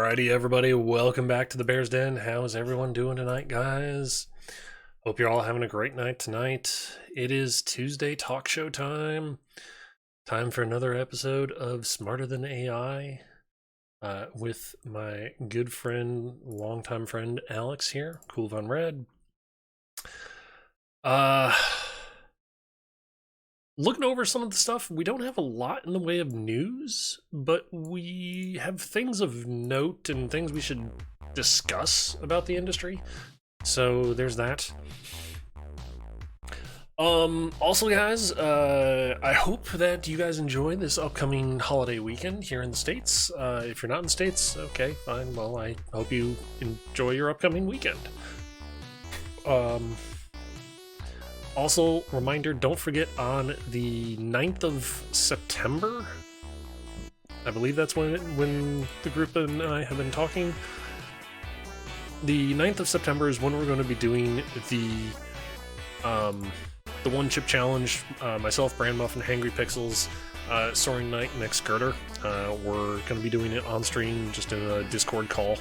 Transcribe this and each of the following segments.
Alrighty, everybody, welcome back to the Bears Den. How's everyone doing tonight, guys? Hope you're all having a great night tonight. It is Tuesday talk show time. Time for another episode of Smarter Than AI with my good friend, longtime friend, Alex here, Cool Von Red. Looking over some of the stuff, we don't have a lot in the way of news, but we have things of note and things we should discuss about the industry. So there's that. Also, guys, I hope that you guys enjoy this upcoming holiday weekend here in the States. If you're not in the States, okay, fine. Well, I hope you enjoy your upcoming weekend. Also, reminder, don't forget on the 9th of September, I believe that's when the group and I have been talking. The 9th of September is when we're going to be doing the One Chip Challenge. Myself, Brand Muffin, Hangry Pixels, Soaring Knight, and Excurter. We're going to be doing it on stream, just in a Discord call.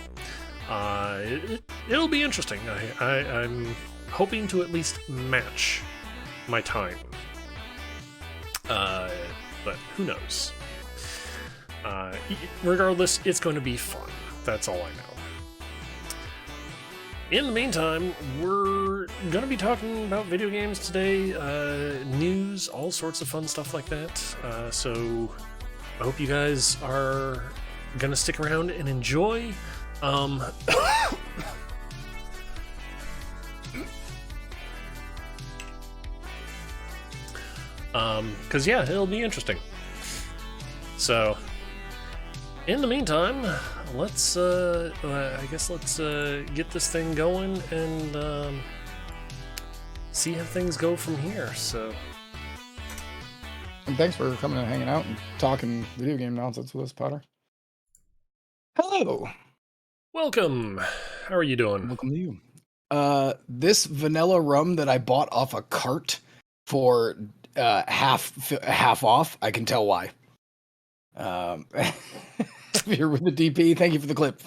It'll be interesting. I'm hoping to at least match my time. But who knows? Regardless, it's going to be fun. That's all I know. In the meantime, we're going to be talking about video games today, news, all sorts of fun stuff like that. So I hope you guys are going to stick around and enjoy. Because yeah, it'll be interesting. So, in the meantime, let's I guess let's get this thing going and see how things go from here. So, and thanks for coming and hanging out and talking video game nonsense with us, Potter. Hello. Welcome. How are you doing? Welcome to you. This vanilla rum that I bought off a cart for half off. I can tell why. You're with the DP. Thank you for the clip.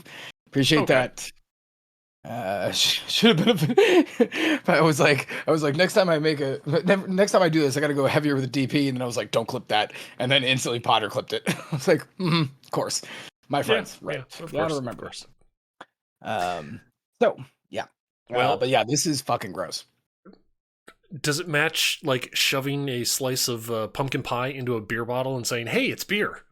Appreciate that. Should have been. I was like, next time I do this, I got to go heavier with the DP. And then I was like, don't clip that. And then instantly Potter clipped it. I was like, of course, my friends, right? Yeah, of Gotta course, remember. Of course. So yeah. Well, but yeah, this is fucking gross. Does it match like shoving a slice of pumpkin pie into a beer bottle and saying, "Hey, it's beer"?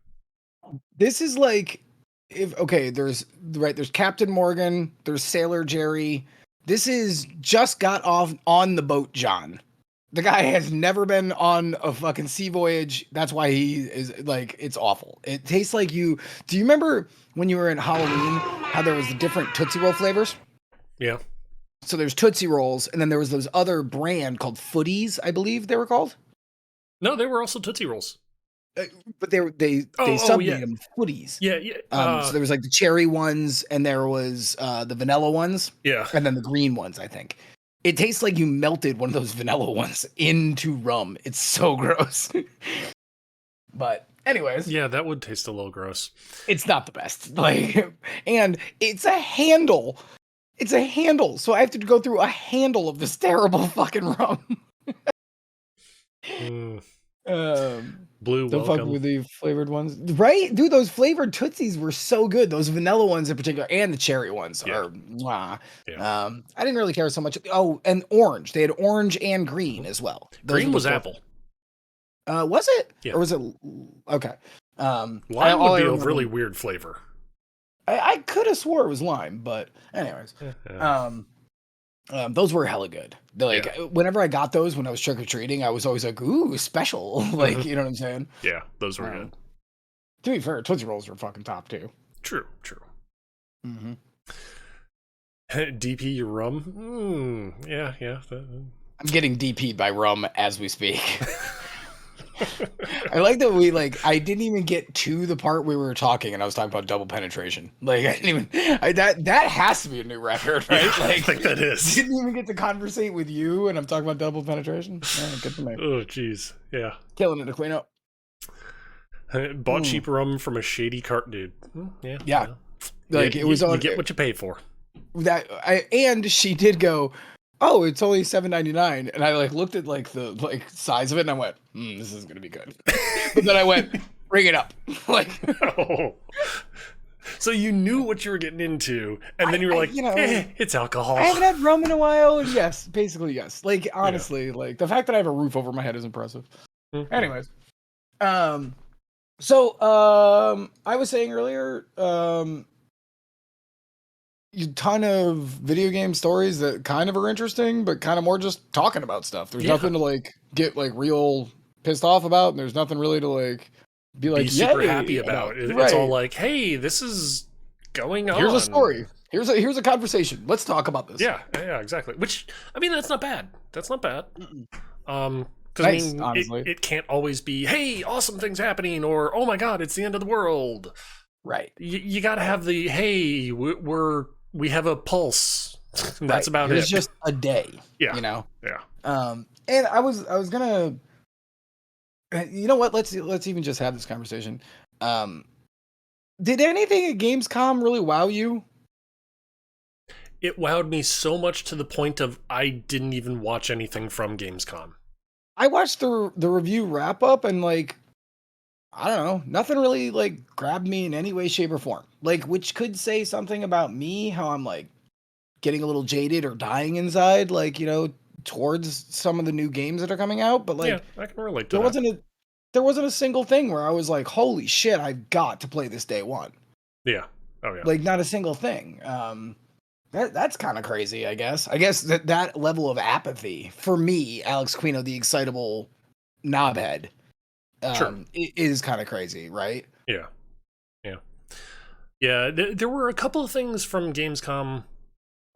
This is like, there's Captain Morgan, there's Sailor Jerry. This is just got off on the boat, John. The guy has never been on a fucking sea voyage. That's why he is like, it's awful. It tastes like do you remember when you were in Halloween, how there was the different Tootsie Roll flavors? Yeah. So there's Tootsie Rolls, and then there was those other brand called Footies, I believe they were called. No, they were also Tootsie Rolls. But they subnamed them Footies. Yeah, yeah. So there was like the cherry ones, and there was the vanilla ones. Yeah. And then the green ones, I think. It tastes like you melted one of those vanilla ones into rum. It's so gross. But anyways. Yeah, that would taste a little gross. It's not the best. And it's a handle. It's a handle. So I have to go through a handle of this terrible fucking rum. Blue, don't welcome. fuck with the flavored ones, right? Dude, those flavored Tootsies were so good. Those vanilla ones in particular, and the cherry ones are. Mwah. Yeah. I didn't really care so much. Oh, and orange. They had orange and green as well. Green was apple. Was it? Yeah. Or was it? Okay. Lime would be a really weird flavor. I could have swore it was lime, but anyways. Those were hella good. Whenever I got those when I was trick-or-treating, I was always like, ooh, special. You know what I'm saying? Yeah, those were good. To be fair, Tootsie Rolls were fucking top too. True. Mm-hmm. DP your rum? Yeah. I'm getting DP'd by rum as we speak. I like that I didn't even get to the part where we were talking and I was talking about double penetration. I didn't even, that has to be a new record, right? Yeah, I think that is. Didn't even get to conversate with you and I'm talking about double penetration. Yeah, good for me. Oh, jeez. Yeah. Killing it to clean up. Bought cheap rum from a shady cart dude. Yeah. Like you, it was you on get what you pay for. and she did go, oh, it's only $7.99, and I like looked at like the like size of it, and I went, this is gonna be good. But then I went, bring it up, like. Oh. So you knew what you were getting into, and then you were like, you know, it's alcohol. I haven't had rum in a while, and yes, basically yes. Like honestly, like the fact that I have a roof over my head is impressive. Mhm. Anyways, so I was saying earlier, a ton of video game stories that kind of are interesting, but kind of more just talking about stuff. There's nothing to like get like real pissed off about, and there's nothing really to like be super yay happy about. Right. It's all like, hey, this is going on. Here's a story. Here's a conversation. Let's talk about this. Yeah, exactly. Which, I mean, that's not bad. That's not bad. Because Nice, I mean, honestly. it can't always be, hey, awesome things happening, or oh my god, it's the end of the world. Right. You got to have the, hey, we have a pulse. That's Right. about It's it. just a day. Yeah. You know. Yeah. And I was gonna. You know what? Let's even just have this conversation. Did anything at Gamescom really wow you? It wowed me so much to the point of I didn't even watch anything from Gamescom. I watched the review wrap up, and like, I don't know, nothing really like grabbed me in any way, shape, or form. Like, which could say something about me, how I'm like getting a little jaded or dying inside, like, you know, towards some of the new games that are coming out. But like, yeah, I can relate to there that. there wasn't a single thing where I was like, holy shit, I've got to play this day one. Yeah. Oh yeah. Like, not a single thing. That's kind of crazy, I guess. I guess that level of apathy for me, Alex Quino, the excitable knobhead, Sure. is kind of crazy, right? Yeah. Yeah. Yeah. There were a couple of things from Gamescom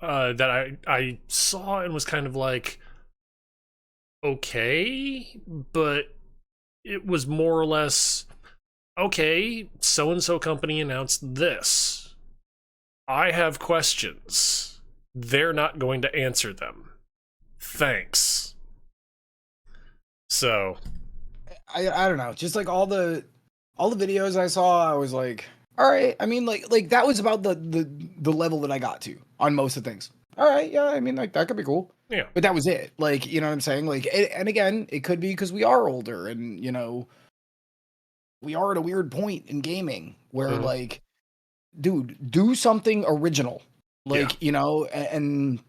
that I saw and was kind of like, okay, but it was more or less, okay, so and so company announced this. I have questions. They're not going to answer them. Thanks. So I don't know. Just like all the videos I saw, I was like, all right. I mean, like that was about the level that I got to on most of the things. All right, yeah. I mean, like that could be cool. yeah. But that was it. Like, you know what I'm saying? Like, and again, it could be because we are older, and you know, we are at a weird point in gaming where Mhm. like, dude, do something original. Like, Yeah. you know, and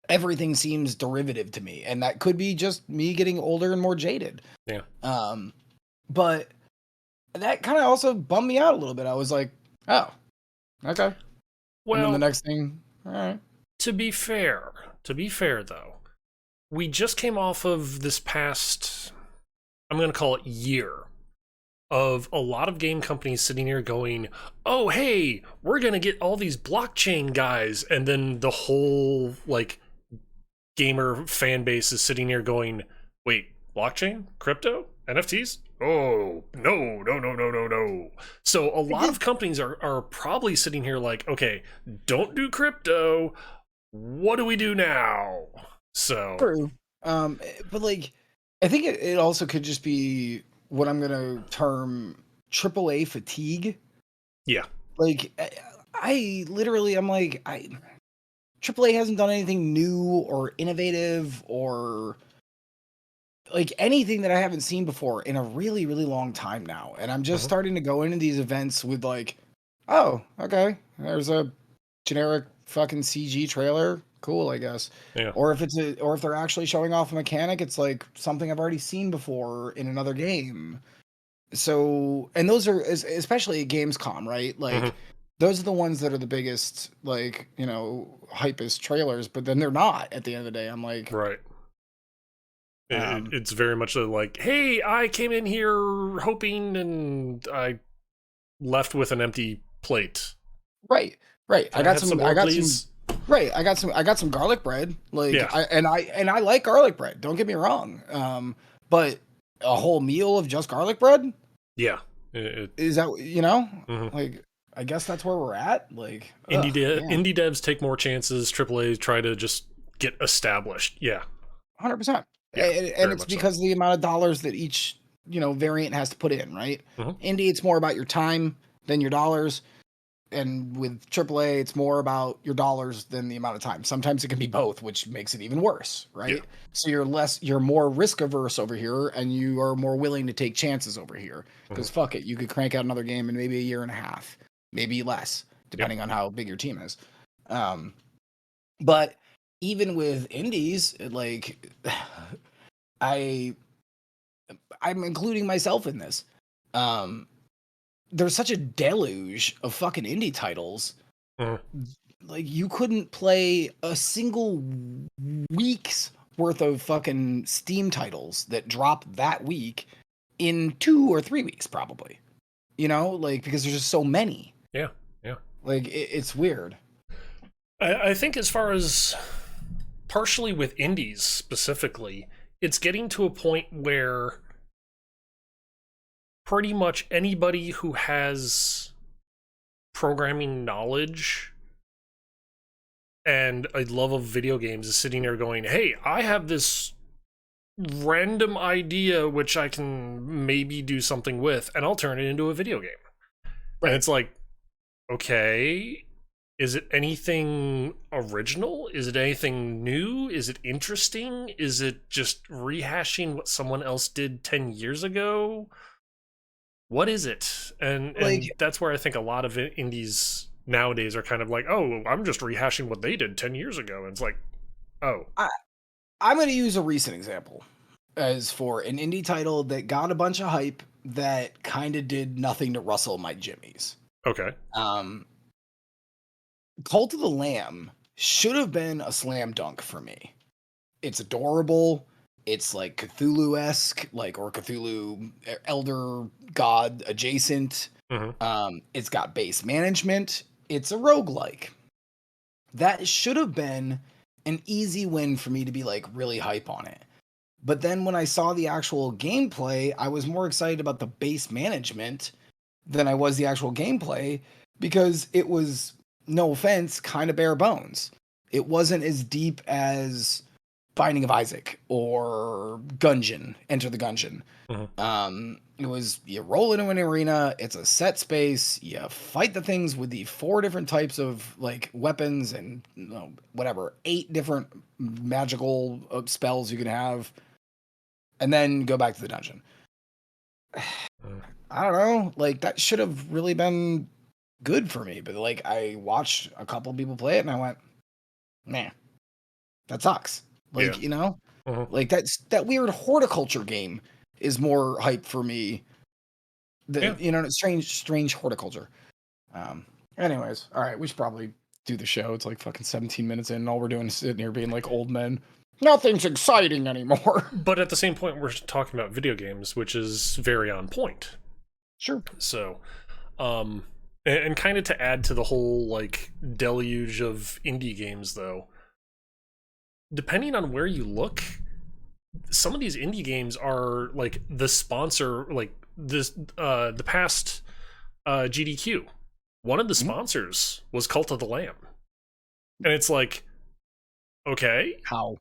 everything seems derivative to me, and that could be just me getting older and more jaded. Yeah. But that kind of also bummed me out a little bit. I was like, oh, okay. And then Well, the next thing, all right. to be fair though, we just came off of this past, I'm going to call it year, of a lot of game companies sitting here going, oh, hey, we're going to get all these blockchain guys. And then the whole, like, gamer fan base is sitting here going, wait, blockchain? Crypto? NFTs? Oh, no. So a lot of companies are probably sitting here like, okay, don't do crypto. What do we do now? So True. But like, I think it also could just be what I'm gonna term AAA fatigue. yeah. Like, I literally, I'm like, AAA hasn't done anything new or innovative or like anything that I haven't seen before in a really, really long time now. And I'm just Mhm. starting to go into these events with like, oh, okay, there's a generic fucking CG trailer. Cool, I guess. Yeah. Or if they're actually showing off a mechanic, it's like something I've already seen before in another game. So, and those are especially at Gamescom, right? Like, Mhm. those are the ones that are the biggest, like, you know, hypest trailers, but then they're not at the end of the day. I'm like, Right. um, It's very much like, hey, I came in here hoping and I left with an empty plate. right, right. Can I have some more, please? Right. I got some garlic bread. Like, Yeah. I like garlic bread. Don't get me wrong. But a whole meal of just garlic bread, Yeah. is that, you know, Mhm. like, I guess that's where we're at. Like, man. Indie devs take more chances. AAA try to just get established. Yeah. 100%. Yeah, And very it's much so. because of the amount of dollars that each, you know, variant has to put in, right? Mhm. Indie, it's more about your time than your dollars. And with AAA, it's more about your dollars than the amount of time. Sometimes it can be both, which makes it even worse, right? Yeah. So you're more risk averse over here, and you are more willing to take chances over here. Because Mhm. fuck it, you could crank out another game in maybe a year and a half, maybe less, Yep. depending on how big your team is. But even with indies, like I I'm including myself in this. Um, there's such a deluge of fucking indie titles. Mhm. Like you couldn't play a single week's worth of fucking Steam titles that drop that week in 2 or 3 weeks, probably. You know, like because there's just so many. Yeah. Yeah. Like it's weird. I think as far as partially with indies specifically, it's getting to a point where pretty much anybody who has programming knowledge and a love of video games is sitting there going, hey, I have this random idea which I can maybe do something with, and I'll turn it into a video game. Right. And it's like, okay, is it anything original? Is it anything new? Is it interesting? Is it just rehashing what someone else did 10 years ago? What is it? And that's where I think a lot of indies nowadays are kind of like, oh, I'm just rehashing what they did 10 years ago. And it's like, oh. I'm going to use a recent example as for an indie title that got a bunch of hype that kind of did nothing to rustle my jimmies. Okay. Cult of the Lamb should have been a slam dunk for me. It's adorable. It's like Cthulhu-esque, like or Cthulhu Elder God adjacent. Mm-hmm. It's got base management. It's a roguelike. That should have been an easy win for me to be like really hype on it. But then when I saw the actual gameplay, I was more excited about the base management than I was the actual gameplay because it was, no offense, kind of bare bones. It wasn't as deep as Binding of Isaac or Gungeon, Enter the Gungeon. Mm-hmm. It was you roll into an arena, it's a set space, you fight the things with the 4 different types of like weapons and whatever, 8 different magical spells you can have, and then go back to the dungeon. I don't know, like that should have really been good for me, but like I watched a couple people play it and I went, man, that sucks. Like, like that weird horticulture game is more hype for me. Strange horticulture. Anyways, all right, we should probably do the show. It's like fucking 17 minutes in, and all we're doing is sitting here being like old men. Nothing's exciting anymore. But at the same point, we're talking about video games, which is very on point. Sure. So, and kind of to add to the whole like deluge of indie games, though, depending on where you look, some of these indie games are like the sponsor, like this, the past GDQ. One of the sponsors was Cult of the Lamb, and it's like, okay, how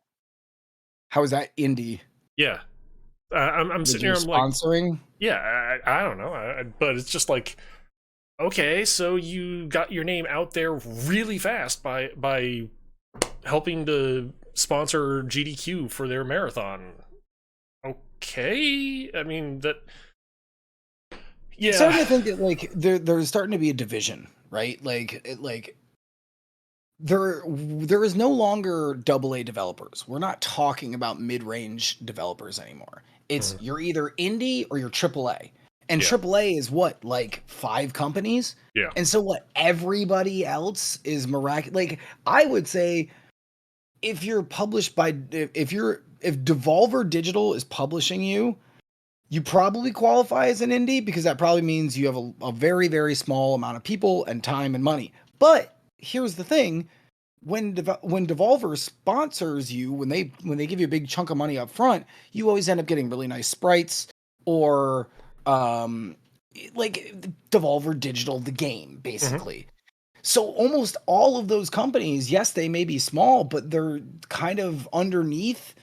is that indie? Yeah, I'm sitting here, I'm sponsoring. Like, yeah, I don't know, but it's just like, okay, so you got your name out there really fast by helping to sponsor GDQ for their marathon. Okay, I mean that. Yeah, I'm starting to think that like there's starting to be a division, right? Like there is no longer AA developers. We're not talking about mid-range developers anymore. It's you're either indie or you're AAA. And AAA is what, like 5 companies? Yeah. And so what, everybody else is miraculous. Like I would say if you're published by if Devolver Digital is publishing you, you probably qualify as an indie because that probably means you have a very, very small amount of people and time and money. But here's the thing. When Devolver sponsors you, when they give you a big chunk of money up front, you always end up getting really nice sprites or like Devolver Digital, the game, basically. Mm-hmm. So almost all of those companies, yes, they may be small, but they're kind of underneath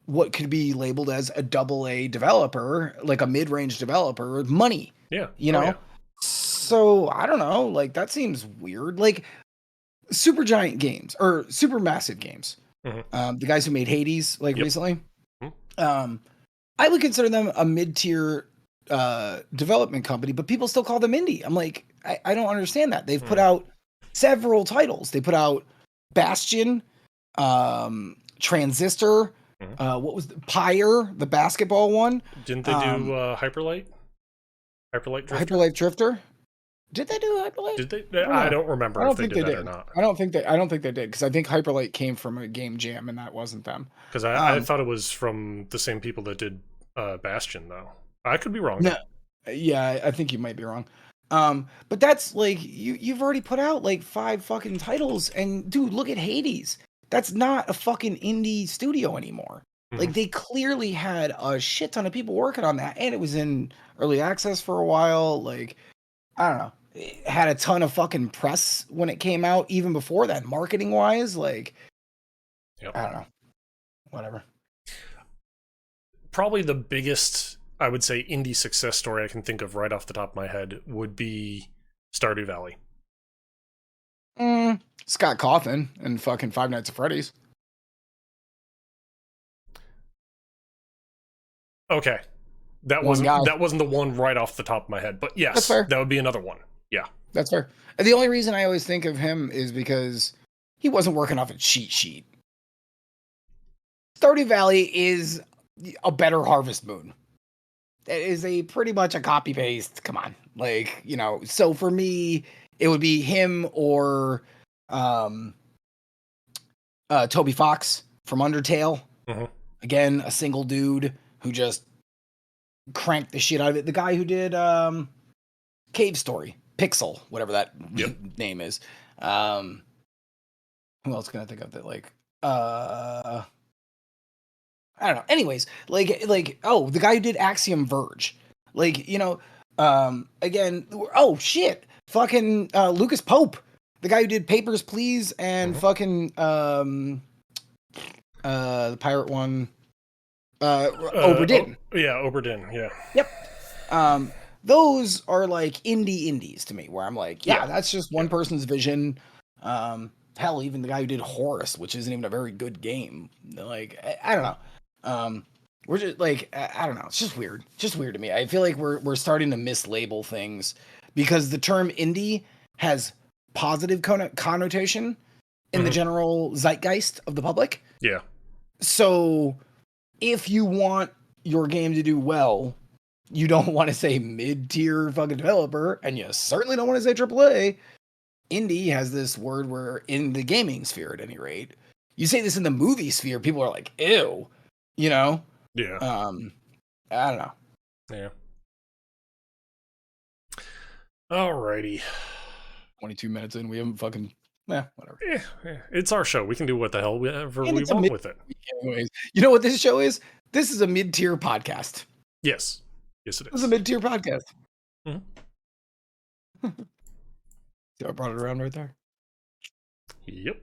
what could be labeled as a AA developer, like a mid-range developer, money. Yeah. You know? Yeah. So I don't know. Like that seems weird. Like Super Giant Games or Super Massive Games. Mhm. The guys who made Hades like Yep. recently. Mhm. I would consider them a mid-tier development company, but people still call them indie. I'm like, I don't understand that. They've put Mm. out several titles. They put out Bastion, Transistor, Mhm. what was Pyre, the basketball one, Didn't they do Hyperlight? Hyperlight Drifter? Hyperlight Drifter. Did they do Hyperlight? Did they? I don't I know. don't I remember if don't they think did they that or did. not. I don't think they did because I think Hyperlight came from a game jam and that wasn't them. Because I thought it was from the same people that did Bastion, though. I could be wrong, No, though. yeah, I think you might be wrong. But that's like you've already put out like 5 fucking titles, and dude, look at Hades. That's not a fucking indie studio anymore. Mhm. Like they clearly had a shit ton of people working on that, and it was in early access for a while. Like I don't know, it had a ton of fucking press when it came out, even before that, marketing wise. Like Yep. I don't know, whatever. Probably the biggest, I would say, indie success story I can think of right off the top of my head would be Stardew Valley. Scott Cawthon and fucking Five Nights at Freddy's. Okay, One guy. that wasn't the one right off the top of my head, but That's yes, fair. that would be another one. Yeah. That's fair. And the only reason I always think of him is because he wasn't working off a cheat sheet. Stardew Valley is a better Harvest Moon. It is a pretty much a copy paste. Come on, like So for me, it would be him or um, Toby Fox from Undertale. Mm-hmm. Again, a single dude who just cranked the shit out of it. The guy who did Cave Story, Pixel, whatever that name is. Who else can I think of that I don't know. Anyways, oh, the guy who did Axiom Verge. Again, oh shit. Fucking Lucas Pope. The guy who did Papers, Please and fucking the pirate one Obra Dinn. Obra Dinn, yeah. Yep. Those are like indies to me, where I'm like, yeah, that's just one person's vision. Hell, even the guy who did Horus, which isn't even a very good game. Like, I don't know. We're just like, I don't know. It's just weird. Just weird to me. I feel like we're starting to mislabel things because the term indie has positive connotation in the general zeitgeist of the public. Yeah. So if you want your game to do well, you don't want to say mid-tier fucking developer, and you certainly don't want to say AAA. Indie has this word where in the gaming sphere, at any rate, you say this in the movie sphere, people are like, ew, Yeah. I don't know. Yeah. Alrighty. 22 minutes in, we haven't fucking, whatever. It's our show. We can do what the hell we want with it. Anyways, you know what this show is? This is a mid-tier podcast. Yes. Yes, it is. This is a mid-tier podcast. Mm-hmm. See how I brought it around right there? Yep.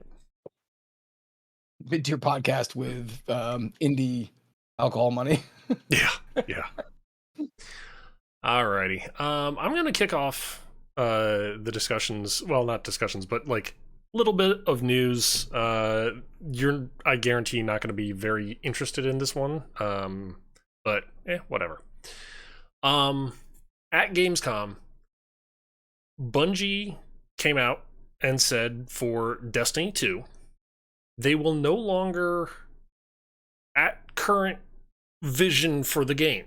Mid-tier podcast with indie alcohol money. Yeah. Alrighty. I'm gonna kick off the discussions. Well, not discussions, but like a little bit of news. You're, I guarantee, not going to be very interested in this one. But whatever. At Gamescom, Bungie came out and said for Destiny 2, they will no longer, at current vision for the game,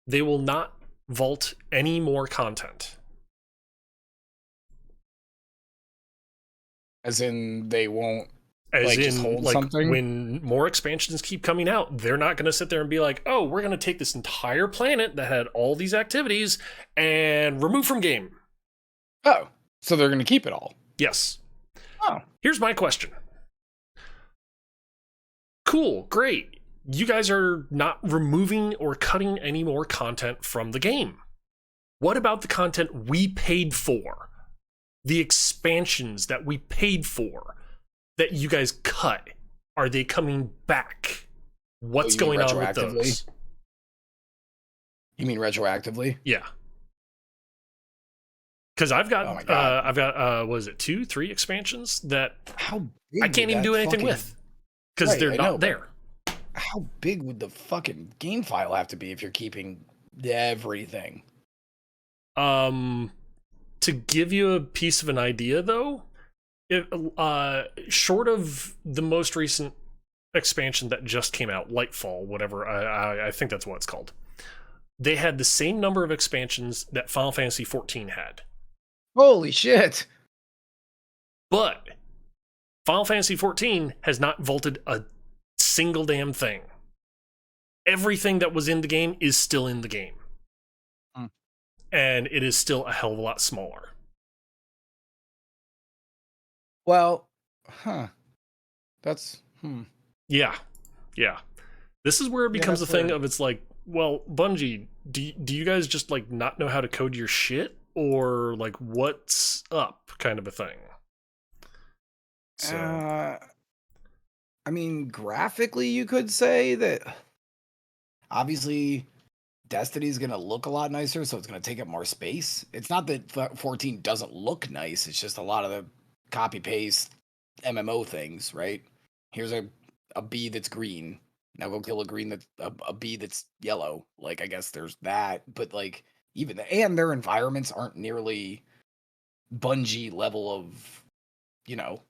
they will not vault any more content. As in, they won't. As just in, hold like, something? when more expansions keep coming out, they're not going to sit there and be like, oh, we're going to take this entire planet that had all these activities and remove from game. Oh, so they're going to keep it all. Yes. Oh. Here's my question. Cool, great. You guys are not removing or cutting any more content from the game. What about the content we paid for? The expansions that we paid for that you guys cut? Are they coming back? What's going on with those? You mean retroactively? Yeah. Because I've got, Oh my god, what is it, 2, 3 expansions that how I big can't would even that do anything fucking with because right? they're I know, not but there. how big would the fucking game file have to be if you're keeping everything? Um, to give you a piece of an idea, though, it, short of the most recent expansion that just came out, Lightfall, whatever, I think that's what it's called. They had the same number of expansions that Final Fantasy 14 had, Holy shit! but Final Fantasy 14 has not vaulted a single damn thing. Everything that was in the game is still in the game, Hmm. and it is still a hell of a lot smaller. Well, huh? That's Yeah, yeah. This is where it yeah, becomes a that's thing weird. of it's like, well, Bungie, do you guys just like not know how to code your shit, or like what's up, kind of a thing. So Uh, I mean, graphically, you could say that obviously Destiny's gonna look a lot nicer, so it's gonna take up more space. It's not that 14 doesn't look nice; it's just a lot of the copy paste MMO things, right? Here's a bee that's green. Now go kill a green that's a bee that's yellow. Like I guess there's that, but like even and their environments aren't nearly Bungie level of you know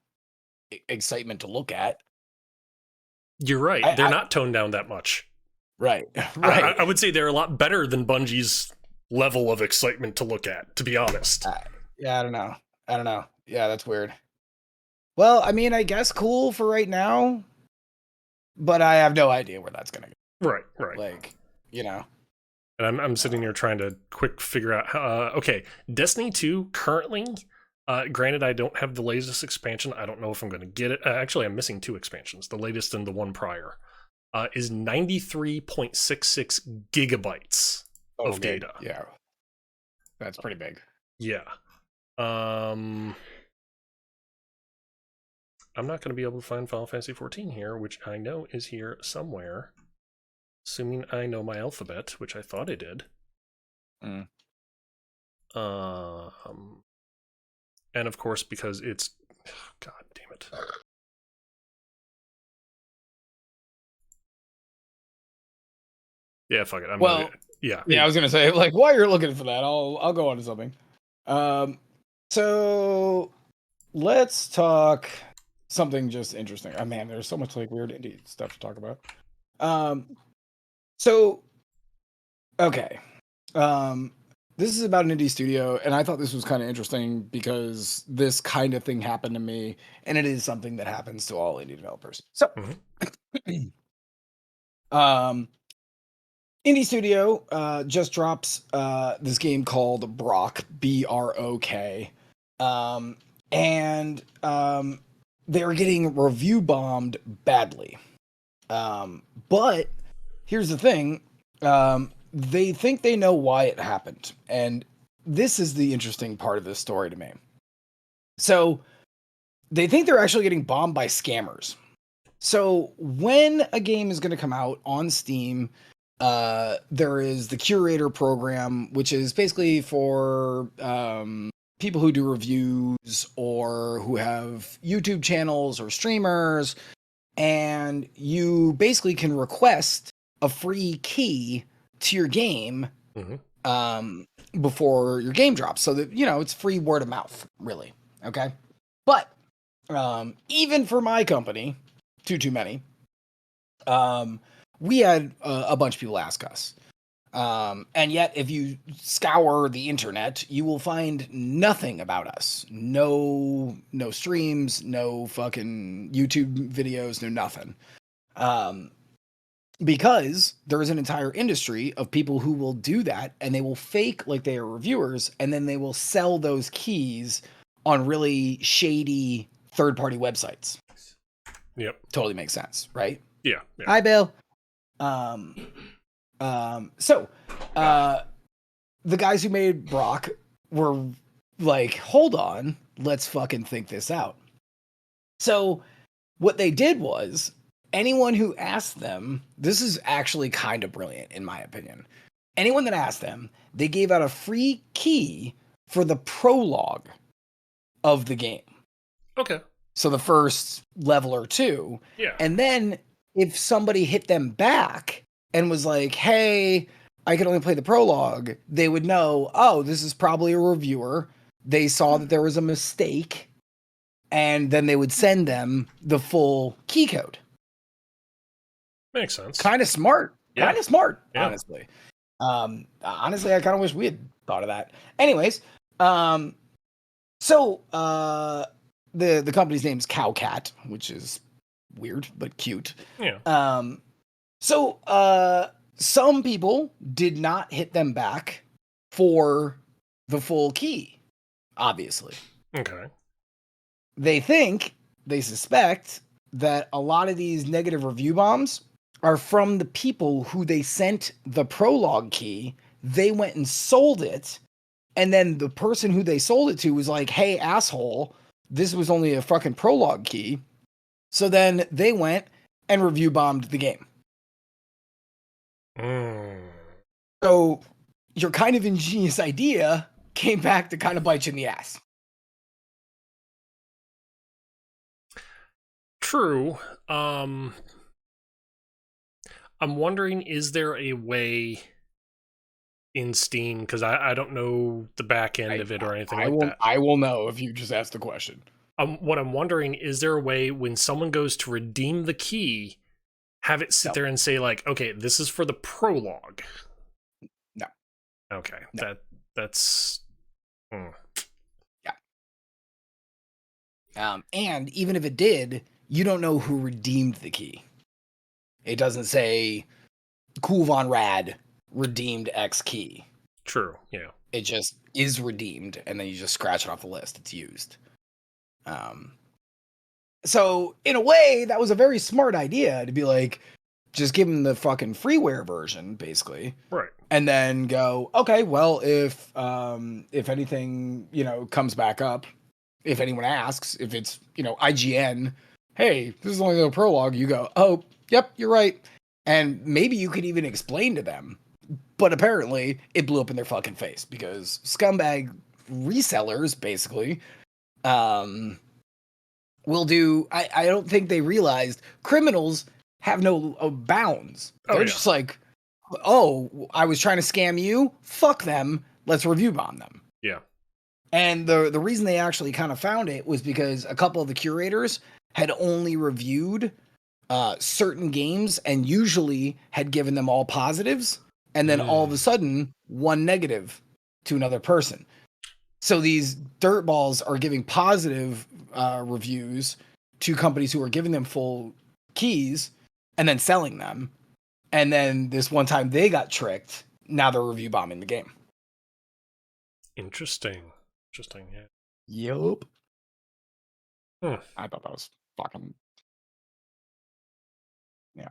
excitement to look at. you're right; they're I not toned down that much. right I right. would say they're a lot better than Bungie's level of excitement to look at, to be honest. Yeah, I don't know. I don't know. Yeah, that's weird. Well, I mean, I guess cool for right now, but I have no idea where that's gonna go. Right, right. Like, you know. And I'm sitting Uh, here trying to quick figure out how, okay, Destiny 2 currently, granted I don't have the latest expansion. I don't know if I'm going to get it. Actually, I'm missing 2 expansions, the latest and the one prior. Is 93.66 gigabytes of okay. data. Yeah, that's pretty big. Yeah. I'm not going to be able to find Final Fantasy 14 here, which I know is here somewhere. Assuming I know my alphabet, which I thought I did. Mm. And of course, because it's, God damn it. Yeah, fuck it. I'm Well, not. Yeah. yeah, I was gonna say like while you're looking for that, I'll go on to something. So let's talk something just interesting. Oh man, there's so much like weird indie stuff to talk about. So okay. Um, this is about an indie studio, and I thought this was kind of interesting because this kind of thing happened to me, and it is something that happens to all indie developers. So, um, indie studio just drops this game called Brock, Brok, and they're getting review bombed badly. But here's the thing. They think they know why it happened. And this is the interesting part of this story to me. So they think they're actually getting bombed by scammers. So when a game is going to come out on Steam, there is the curator program, which is basically for people who do reviews or who have YouTube channels or streamers. And you basically can request a free key to your game before your game drops, so that it's free word of mouth, really. Okay, but even for my company, too many, we had a bunch of people ask us, and yet if you scour the internet, you will find nothing about us. No streams, no fucking YouTube videos, no nothing. Because there is an entire industry of people who will do that, and they will fake like they are reviewers, and then they will sell those keys on really shady third-party websites. Yep. Totally makes sense, right? Yeah. Hi, Bill. So the guys who made Brock were like, hold on, let's fucking think this out. So what they did was, anyone who asked them, this is actually kind of brilliant in my opinion. Anyone that asked them, they gave out a free key for the prologue of the game. Okay. So the first level or two. Yeah. And then if somebody hit them back and was like, hey, I can only play the prologue, they would know, oh, this is probably a reviewer. They saw that there was a mistake, and then they would send them the full key code. Makes sense. Kind of smart. Yeah. Kind of smart, Yeah. honestly. Honestly, I kind of wish we had thought of that. Anyways, the company's name is Cowcat, which is weird but cute. Yeah. Some people did not hit them back for the full key, obviously. Okay. They suspect that a lot of these negative review bombs are from the people who they sent the prologue key. They went and sold it, and then the person who they sold it to was like, hey, asshole, this was only a fucking prologue key. So then they went and review bombed the game. So your kind of ingenious idea came back to kind of bite you in the ass. True. I'm wondering, is there a way in Steam, because I don't know the back end of it or anything that. I will know if you just ask the question. What I'm wondering, is there a way when someone goes to redeem the key, have it sit there and say like, okay, this is for the prologue? No. Okay. No. That's yeah. And even if it did, you don't know who redeemed the key. It doesn't say Cool Von Rad redeemed X key. True, yeah. It just is redeemed, and then you just scratch it off the list. It's used. So in a way, that was a very smart idea to be like, just give them the fucking freeware version, basically. Right. And then go, okay, well, if anything, comes back up, if anyone asks, if it's, IGN, hey, this is only the prologue, you go, oh, yep, you're right. And maybe you could even explain to them. But apparently, it blew up in their fucking face because scumbag resellers, basically, will do. I don't think they realized criminals have no bounds. They're just like, oh, I was trying to scam you. Fuck them. Let's review bomb them. Yeah. And the reason they actually kind of found it was because a couple of the curators had only reviewed certain games and usually had given them all positives, and then all of a sudden one negative to another person. So these dirtballs are giving positive reviews to companies who are giving them full keys and then selling them. And then this one time they got tricked. Now they're review bombing the game. Interesting, yeah. Yup. I thought that was fucking... Yeah.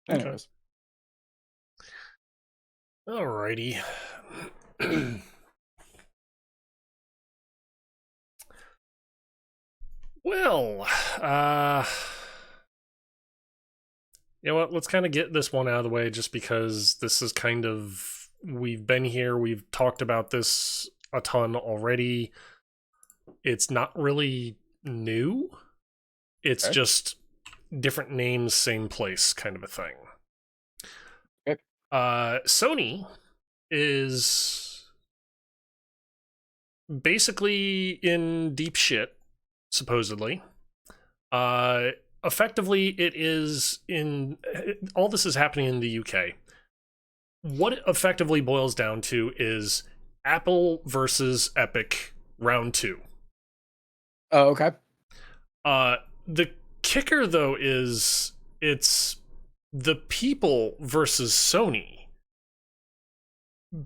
Anyways. Okay. Alrighty. Well, you know what? Let's kind of get this one out of the way just because this is kind of... We've been here. We've talked about this a ton already. It's not really new. It's just different names, same place kind of a thing. Okay. Sony is basically in deep shit, supposedly. Effectively, it is in... All this is happening in the UK. What it effectively boils down to is Apple versus Epic round 2. Oh, okay. The kicker, though, is it's the people versus Sony.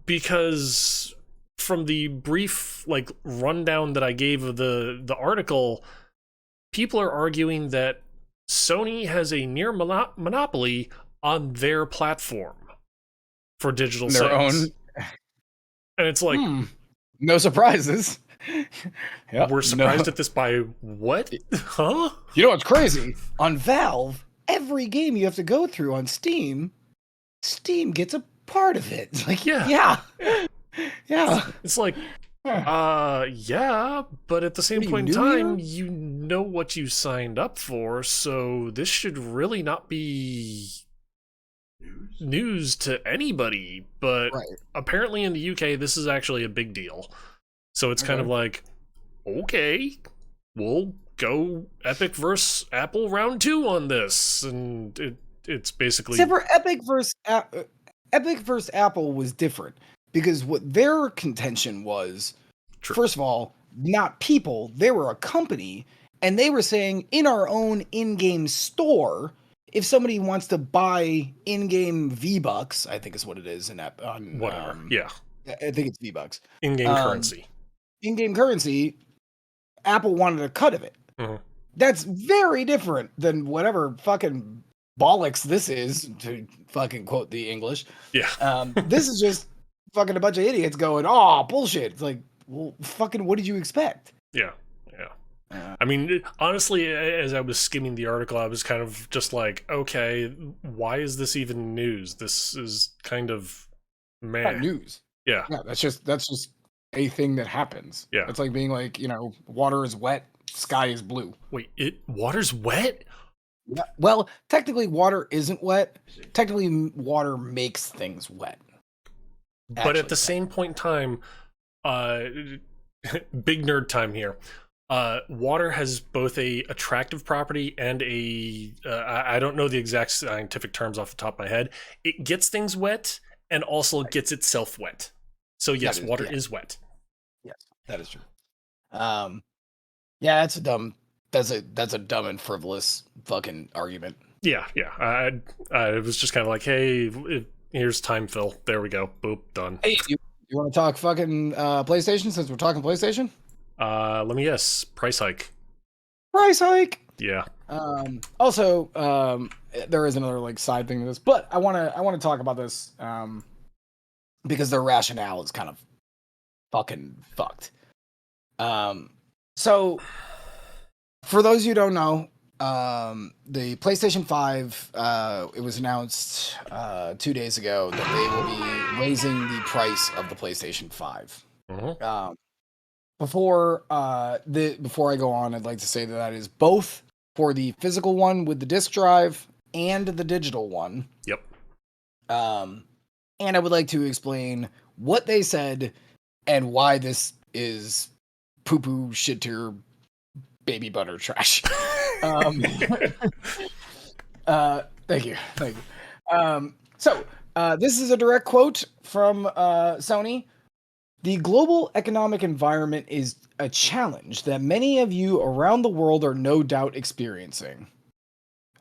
Because from the brief rundown that I gave of the article, people are arguing that Sony has a near monopoly on their platform for digital sales. And it's like... no surprises. Yep, we're surprised at this by what? Huh? You know what's crazy? On Valve, every game you have to go through on Steam gets a part of it. It's like, yeah. It's like, Yeah, but at the same What are you, point in new time, here? you know what you signed up for, so this should really not be news to anybody. But Right. apparently in the UK, this is actually a big deal. So it's kind of Okay. like, okay, we'll go Epic versus Apple round two on this, and it's Except basically for Epic versus Apple was different because what their contention was, true. first of all, not people, they were a company, and they were saying in our own in-game store, if somebody wants to buy in-game V-Bucks, I think is what it is in app on Whatever. Yeah, I think it's V-Bucks. in-game Um, currency. in-game currency, Apple wanted a cut of it. Mhm. That's very different than whatever fucking bollocks this is, to fucking quote the English. Yeah. This is just fucking a bunch of idiots going, oh, bullshit. It's like, well, fucking, what did you expect? Yeah. Yeah. Uh, I mean, honestly, as I was skimming the article, I was kind of just like, okay, why is this even news? This is kind of not meh. news. Yeah. Yeah, that's just a thing that happens. Yeah. It's like being like, water is wet, sky is blue. Wait, water's wet? Yeah. Well, technically, water isn't wet. Technically, water makes things wet. But at Actually, the same point in time, uh, big nerd time here. Water has both a attractive property and a I don't know the exact scientific terms off the top of my head. It gets things wet and also gets itself wet. So yes, water yeah, is wet. yes, that is true. Um, yeah, that's a dumb and frivolous fucking argument. Yeah, yeah. I was just kind of like, hey, here's time fill. There we go. Boop, done. Hey, you want to talk fucking PlayStation since we're talking PlayStation? Let me guess. Price hike. Price hike. Yeah. Also, there is another like side thing to this, but I want to talk about this because their rationale is kind of fucking fucked. So for those who don't know, the PlayStation 5, it was announced 2 days ago that they will be raising the price of the PlayStation 5. Mm-hmm. Before before I go on, I'd like to say that is both for the physical one with the disc drive and the digital one. Yep. And I would like to explain what they said and why this is poo poo shitter baby butter trash. um, thank you, thank you. This is a direct quote from Sony. The global economic environment is a challenge that many of you around the world are no doubt experiencing.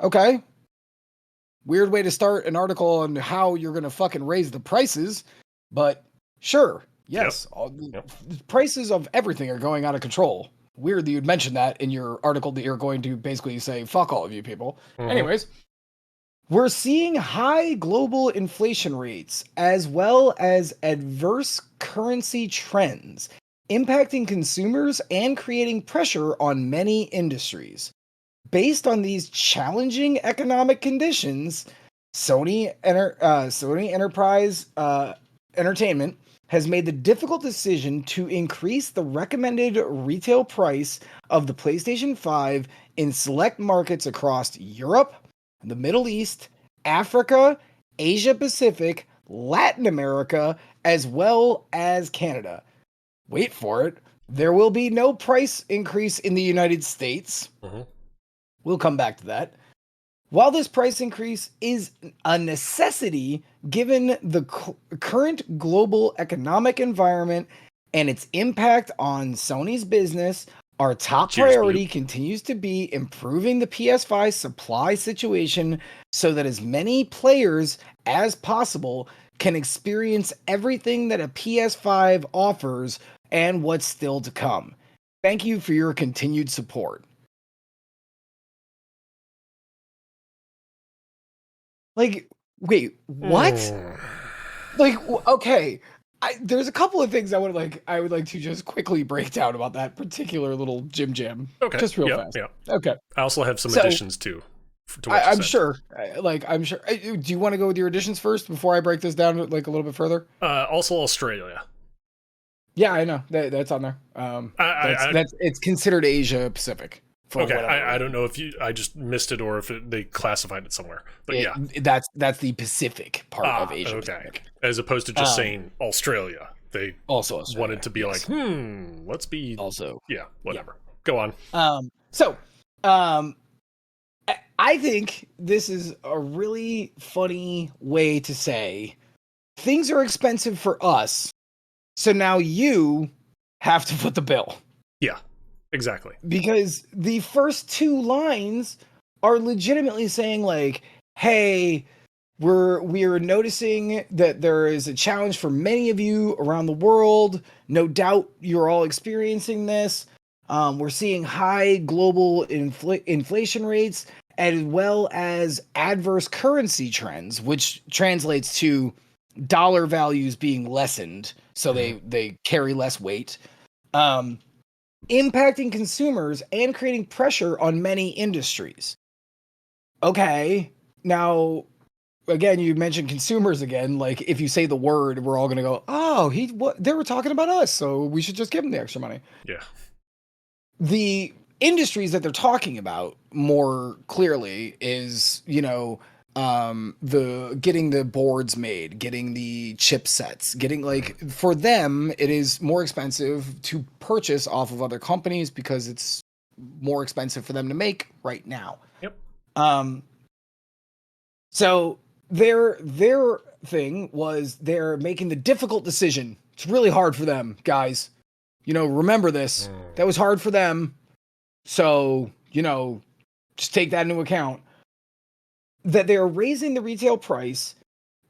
Okay. Weird way to start an article on how you're going to fucking raise the prices, but sure. Yes. Yep. The prices of everything are going out of control. Weird that you'd mention that in your article that you're going to basically say, fuck all of you people. Mm-hmm. Anyways, we're seeing high global inflation rates as well as adverse currency trends impacting consumers and creating pressure on many industries. Based on these challenging economic conditions, Sony Enterprise Entertainment has made the difficult decision to increase the recommended retail price of the PlayStation 5 in select markets across Europe, the Middle East, Africa, Asia Pacific, Latin America, as well as Canada. Wait for it. There will be no price increase in the United States. Mm-hmm. We'll come back to that. While this price increase is a necessity given the current global economic environment and its impact on Sony's business, our top priority continues to be improving the PS5 supply situation so that as many players as possible can experience everything that a PS5 offers and what's still to come. Thank you for your continued support. Like, wait, what? Like, okay. There's a couple of things I would like to just quickly break down about that particular little Jim Jam. Okay. Just real fast. Yeah. Okay. I also have some additions too. I'm sure. I'm sure. Do you want to go with your additions first before I break this down like a little bit further? Also Australia. Yeah, I know that's on there. That's it's considered Asia Pacific for Okay, whatever I don't reason. know if I just missed it or if they classified it somewhere. But yeah. That's the Pacific part of Ah, Asia okay. Pacific. As opposed to just Um, saying Australia. They Also wanted Australia. to be like, Yes. let's be, Also, yeah, yeah. whatever. Go on. So, um, I think this is a really funny way to say things are expensive for us, so now you have to foot the bill. Yeah, exactly. Because the first two lines are legitimately saying like, "Hey, we're noticing that there is a challenge for many of you around the world. No doubt you're all experiencing this. We're seeing high global inflation rates as well as adverse currency trends, which translates to dollar values being lessened, so they carry less weight, um, impacting consumers and creating pressure on many industries. Okay, now again, you mentioned consumers again. Like, if you say the word, we're all going to go, "Oh, what? They were talking about us, so we should just give them the extra money." Yeah. The industries that they're talking about more clearly is, the getting the boards made, getting the chipsets, getting like for them, it is more expensive to purchase off of other companies because it's more expensive for them to make right now. Yep. Um, So their thing was they're making the difficult decision. It's really hard for them, guys. Remember this. That was hard for them. So, just take that into account. That they're raising the retail price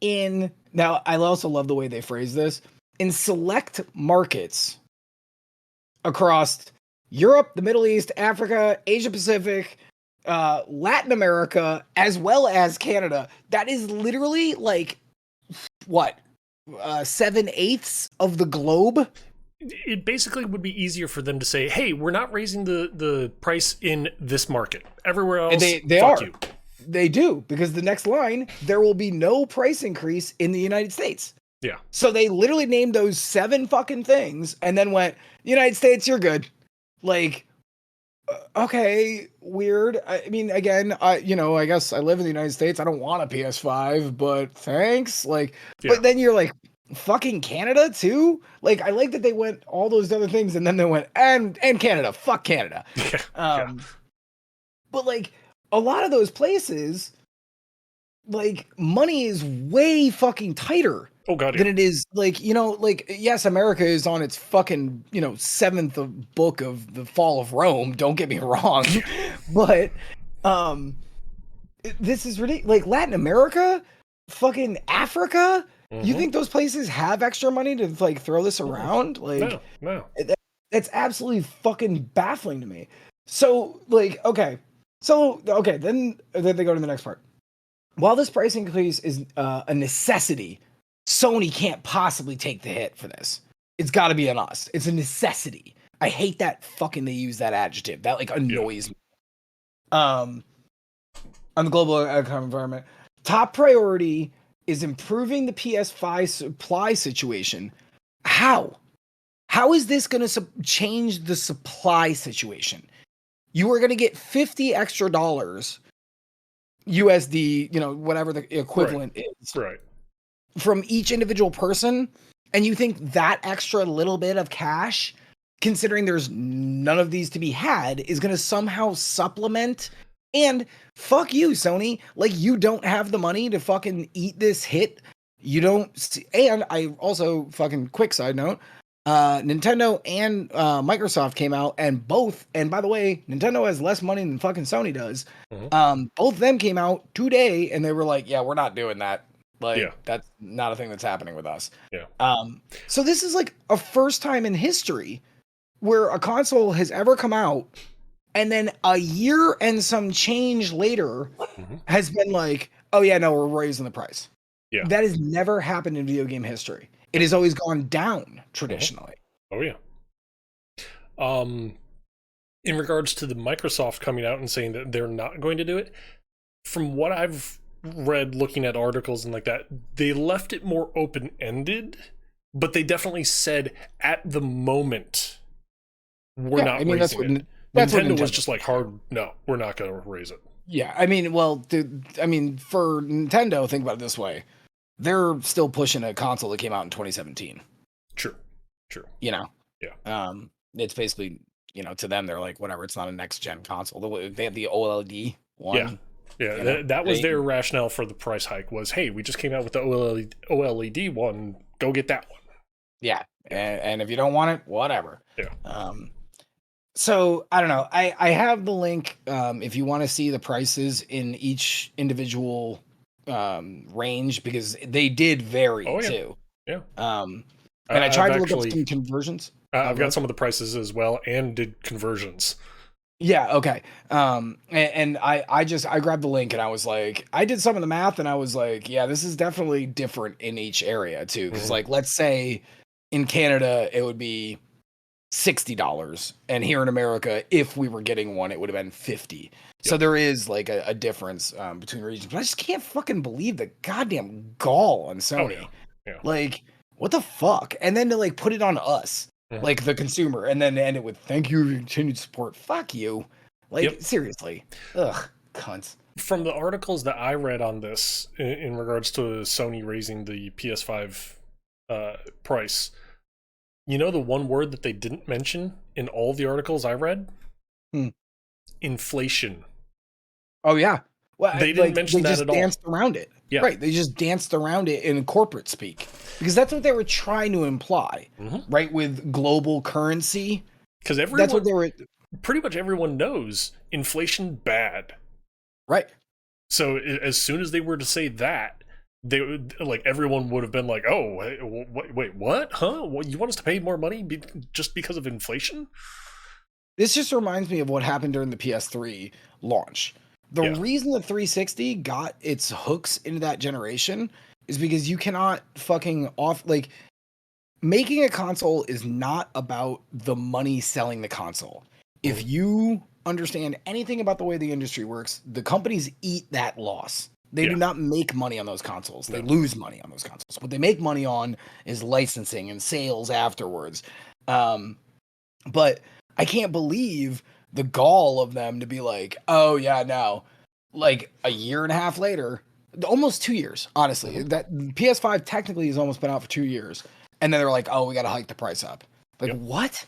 in now I also love the way they phrase this, in select markets across Europe, the Middle East, Africa, Asia Pacific, Latin America, as well as Canada. That is literally like what 7/8 of the globe. It basically would be easier for them to say, "Hey, we're not raising the price in this market. Everywhere else, They fuck are. you." They do, because the next line, there will be no price increase in the United States. Yeah. So they literally named those 7 fucking things and then went, United States, you're good. Like, okay, weird. I mean, again, I guess I live in the United States. I don't want a PS5, but thanks. Like, Yeah. but then you're like, fucking Canada too. Like, I like that they went all those other things, and then they went and Canada. Fuck Canada. Yeah. Yeah. But like a lot of those places, like money is way fucking tighter Oh god, than yeah. it is like yes, America is on its fucking seventh book of the fall of Rome, don't get me wrong. But this is ridiculous. Like Latin America, fucking Africa, you think those places have extra money to like throw this around? Like No. that's absolutely fucking baffling to me. So like okay, then they go to the next part. While this price increase is a necessity, Sony can't possibly take the hit for this. It's got to be on us. It's a necessity. I hate that fucking they use that adjective. That like annoys me. On the global economic environment, top priority is improving the PS5 supply situation. How? How is this going to change the supply situation? You are going to get $50 extra USD, whatever the equivalent is, Right. from each individual person, and you think that extra little bit of cash, considering there's none of these to be had, is going to somehow supplement? And fuck you, Sony. Like, you don't have the money to fucking eat this hit. You don't see, and I also fucking quick side note, Nintendo and Microsoft came out, and by the way, Nintendo has less money than fucking Sony does. Both of them came out today, and they were like, yeah, we're not doing that. Like, that's not a thing that's happening with us. Yeah. So this is like a first time in history where a console has ever come out, and then a year and some change later has been like, oh yeah, no, we're raising the price. Yeah. That has never happened in video game history. It has always gone down traditionally. Oh yeah. In regards to the Microsoft coming out and saying that they're not going to do it, from what I've read looking at articles and like that, they left it more open-ended but they definitely said at the moment we're Yeah, not I mean raising it. that's what Nintendo was Nintendo. just like hard, no, we're not going to raise it. Yeah, I mean, well, I mean, for Nintendo, think about it this way: they're still pushing a console that came out in 2017. True, true. You know, Yeah. it's basically, to them, they're like, whatever. It's not a next gen console. They have the OLED Yeah. one. Yeah, that was their rationale for the price hike was, hey, we just came out with the OLED one, go get that one. Yeah, and if you don't want it, whatever. Yeah. So I don't know. I have the link if you want to see the prices in each individual range, because they did vary too. Yeah. And I tried to look up some conversions. I've got some of the prices as well and did conversions. Yeah, okay. And I grabbed the link and I was like, I did some of the math and I was like, yeah, this is definitely different in each area too. Because like, let's say in Canada it would be $60, and here in America, if we were getting one, it would have been $50. Yep. So there is like a difference between regions. But I just can't fucking believe the goddamn gall on Sony. Oh, yeah. Like, what the fuck? And then to like put it on us, like the consumer, and then end it with "thank you for your continued support." Fuck you. Like, seriously. Ugh, cunts. From the articles that I read on this in regards to Sony raising the PS5 price, you know the one word that they didn't mention in all the articles I read? Inflation. Oh, yeah. Well, they didn't mention that at all. They just danced around it. Yeah. Right. They just danced around it in corporate speak. Because that's what they were trying to imply, right? With global currency. Because that's what they were. Pretty much everyone knows inflation bad. Right. So as soon as they were to say that, they would, like, everyone would have been like, "Oh, wait, what? Huh? What, you want us to pay more money just because of inflation?" This just reminds me of what happened during the PS3 launch. The reason the 360 got its hooks into that generation is because you cannot fucking making a console is not about the money selling the console. If you understand anything about the way the industry works, the companies eat that loss. They do not make money on those consoles. They lose money on those consoles. What they make money on is licensing and sales afterwards. But I can't believe the gall of them to be like, oh yeah, no. Like a year and a half later, almost 2 years, honestly. That PS5 technically has almost been out for 2 years. And then they're like, oh, we got to hike the price up. Like, what?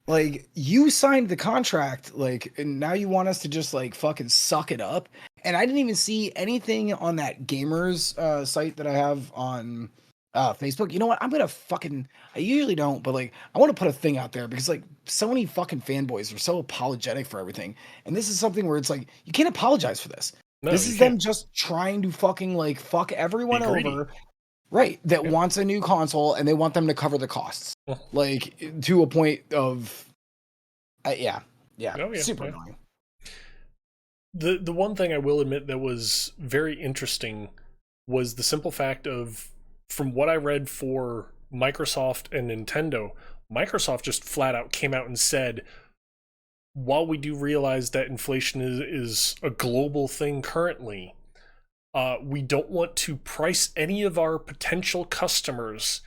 Like, you signed the contract, like, and now you want us to just, like, fucking suck it up? And I didn't even see anything on that gamers site that I have on Facebook. You know what? I'm going to fucking, I usually don't, but, like, I want to put a thing out there because, like, so many fucking fanboys are so apologetic for everything. And this is something where it's like, you can't apologize for this. No, this is them just trying to fucking, like, fuck everyone over. Right, that wants a new console and they want them to cover the costs, like to a point of, super annoying. The one thing I will admit that was very interesting was the simple fact of, from what I read for Microsoft and Nintendo, Microsoft just flat out came out and said, while we do realize that inflation is a global thing currently, we don't want to price any of our potential customers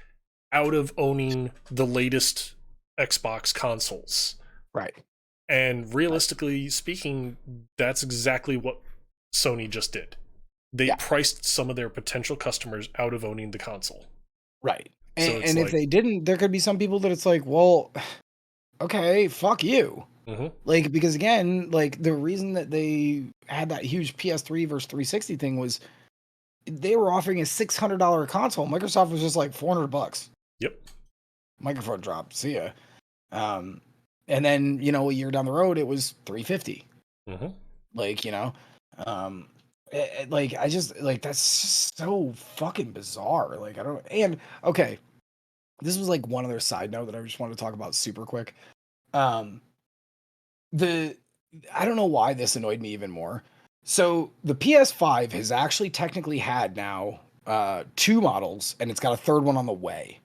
out of owning the latest Xbox consoles. Right. And realistically speaking, that's exactly what Sony just did. They priced some of their potential customers out of owning the console. Right. And if they didn't, there could be some people that it's like, well, okay, fuck you. Like, because again, like the reason that they had that huge PS3 versus 360 thing was they were offering a $600 console. Microsoft was just like $400. Yep. Microphone dropped. See ya. And then, a year down the road, it was $350. Like, like I just like that's just so fucking bizarre. Like I don't. And okay, this was like one other side note that I just wanted to talk about super quick. I don't know why this annoyed me even more. So the PS5 has actually technically had now 2 models, and it's got a third one on the way.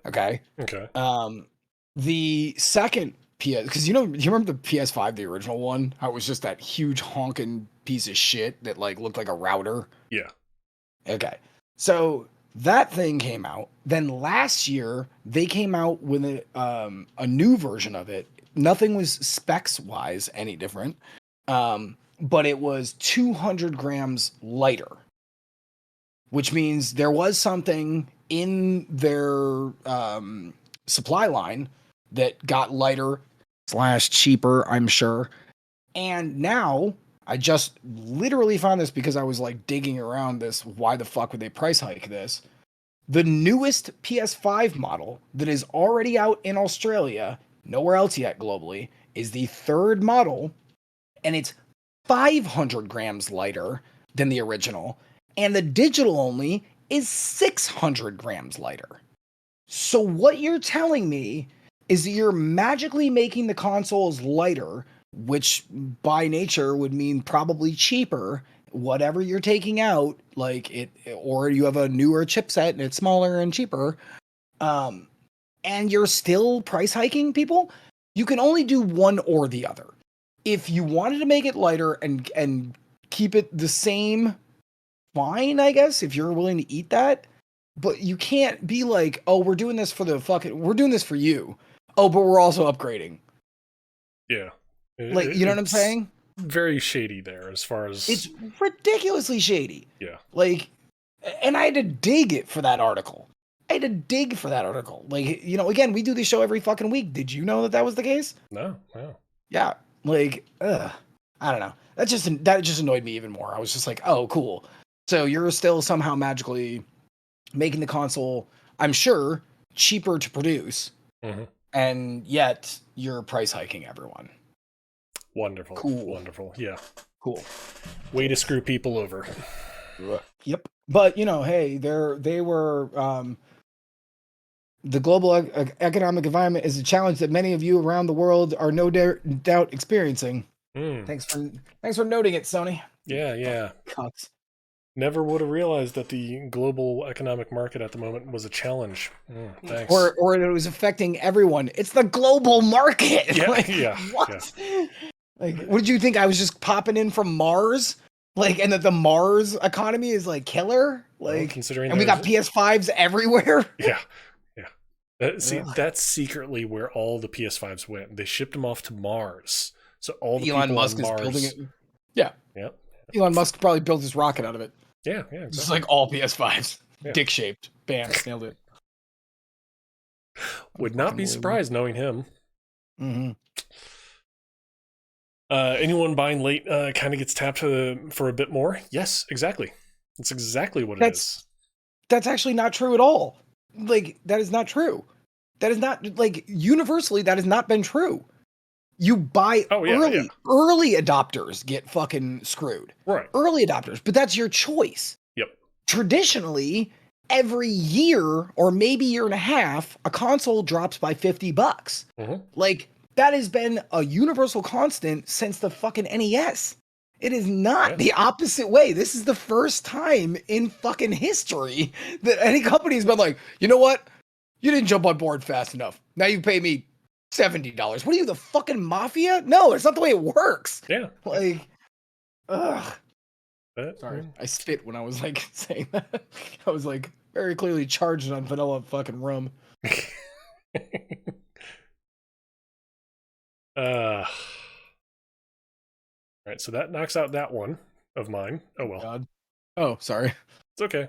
Okay. The second because you remember the PS5, the original one, how it was just that huge honking piece of shit that like looked like a router. Yeah. Okay. So That thing came out. Then last year they came out with a new version of it. Nothing was specs wise any different, but it was 200 grams lighter, which means there was something in their supply line that got lighter slash cheaper, I'm sure. And now I just literally found this because I was like digging around this. Why the fuck would they price hike this? The newest PS5 model that is already out in Australia, nowhere else yet globally, is the third model, and it's 500 grams lighter than the original, and the digital only is 600 grams lighter. So what you're telling me is that you're magically making the consoles lighter, which by nature would mean probably cheaper, whatever you're taking out, like it, or you have a newer chipset and it's smaller and cheaper, and you're still price hiking people. You can only do one or the other. If you wanted to make it lighter and keep it the same, fine, I guess, if you're willing to eat that. But you can't be like, oh, we're doing this for we're doing this for you. Oh, but we're also upgrading. Yeah. Like, you know what I'm saying? Very shady there as far as... It's ridiculously shady. Yeah. Like, and I had to dig it for that article. I had to dig for that article. Like, you know, again, we do this show every fucking week. Did you know that that was the case? No. Yeah. Like, I don't know. That just annoyed me even more. I was just like, oh, cool. So you're still somehow magically making the console, I'm sure, cheaper to produce, and yet you're price hiking everyone. Wonderful. Cool. Wonderful. Yeah. Cool. Way to screw people over. Yep. But, you know, hey, they were the global economic environment is a challenge that many of you around the world are no doubt experiencing. Thanks for noting it, Sony. Yeah. Cucks. Never would have realized that the global economic market at the moment was a challenge. Thanks. Or it was affecting everyone. It's the global market. Yeah, like, yeah. What? Yeah. Like, what did you think? I was just popping in from Mars? Like, and that the Mars economy is like killer? Like, well, considering and we got PS5s everywhere? Yeah. That's secretly where all the PS5s went. They shipped them off to Mars. So all the Elon people Musk on Mars... is building it. Yeah. Yep. Elon Musk probably built his rocket out of it. Yeah, exactly. Just like all PS5s. Yeah. Dick shaped. Bam, nailed it. Would not be surprised knowing him. Mm-hmm. Anyone buying late kind of gets tapped for a bit more? Yes, exactly. That's exactly what it is. That's actually not true at all. Like, that is not true. That is not, like, universally, that has not been true. You buy early adopters get fucking screwed. Right. Early adopters, but that's your choice. Yep. Traditionally, every year or maybe year and a half, a console drops by $50. Like, that has been a universal constant since the fucking NES. It is not the opposite way. This is the first time in fucking history that any company has been like, you know what? You didn't jump on board fast enough. Now you pay me $70. What are you, the fucking mafia? No, it's not the way it works. Yeah. Like, ugh. But, sorry, I spit when I was like saying that. I was like very clearly charged on vanilla fucking rum. All right, so that knocks out that one of mine. Oh well. God. Oh, sorry. It's okay.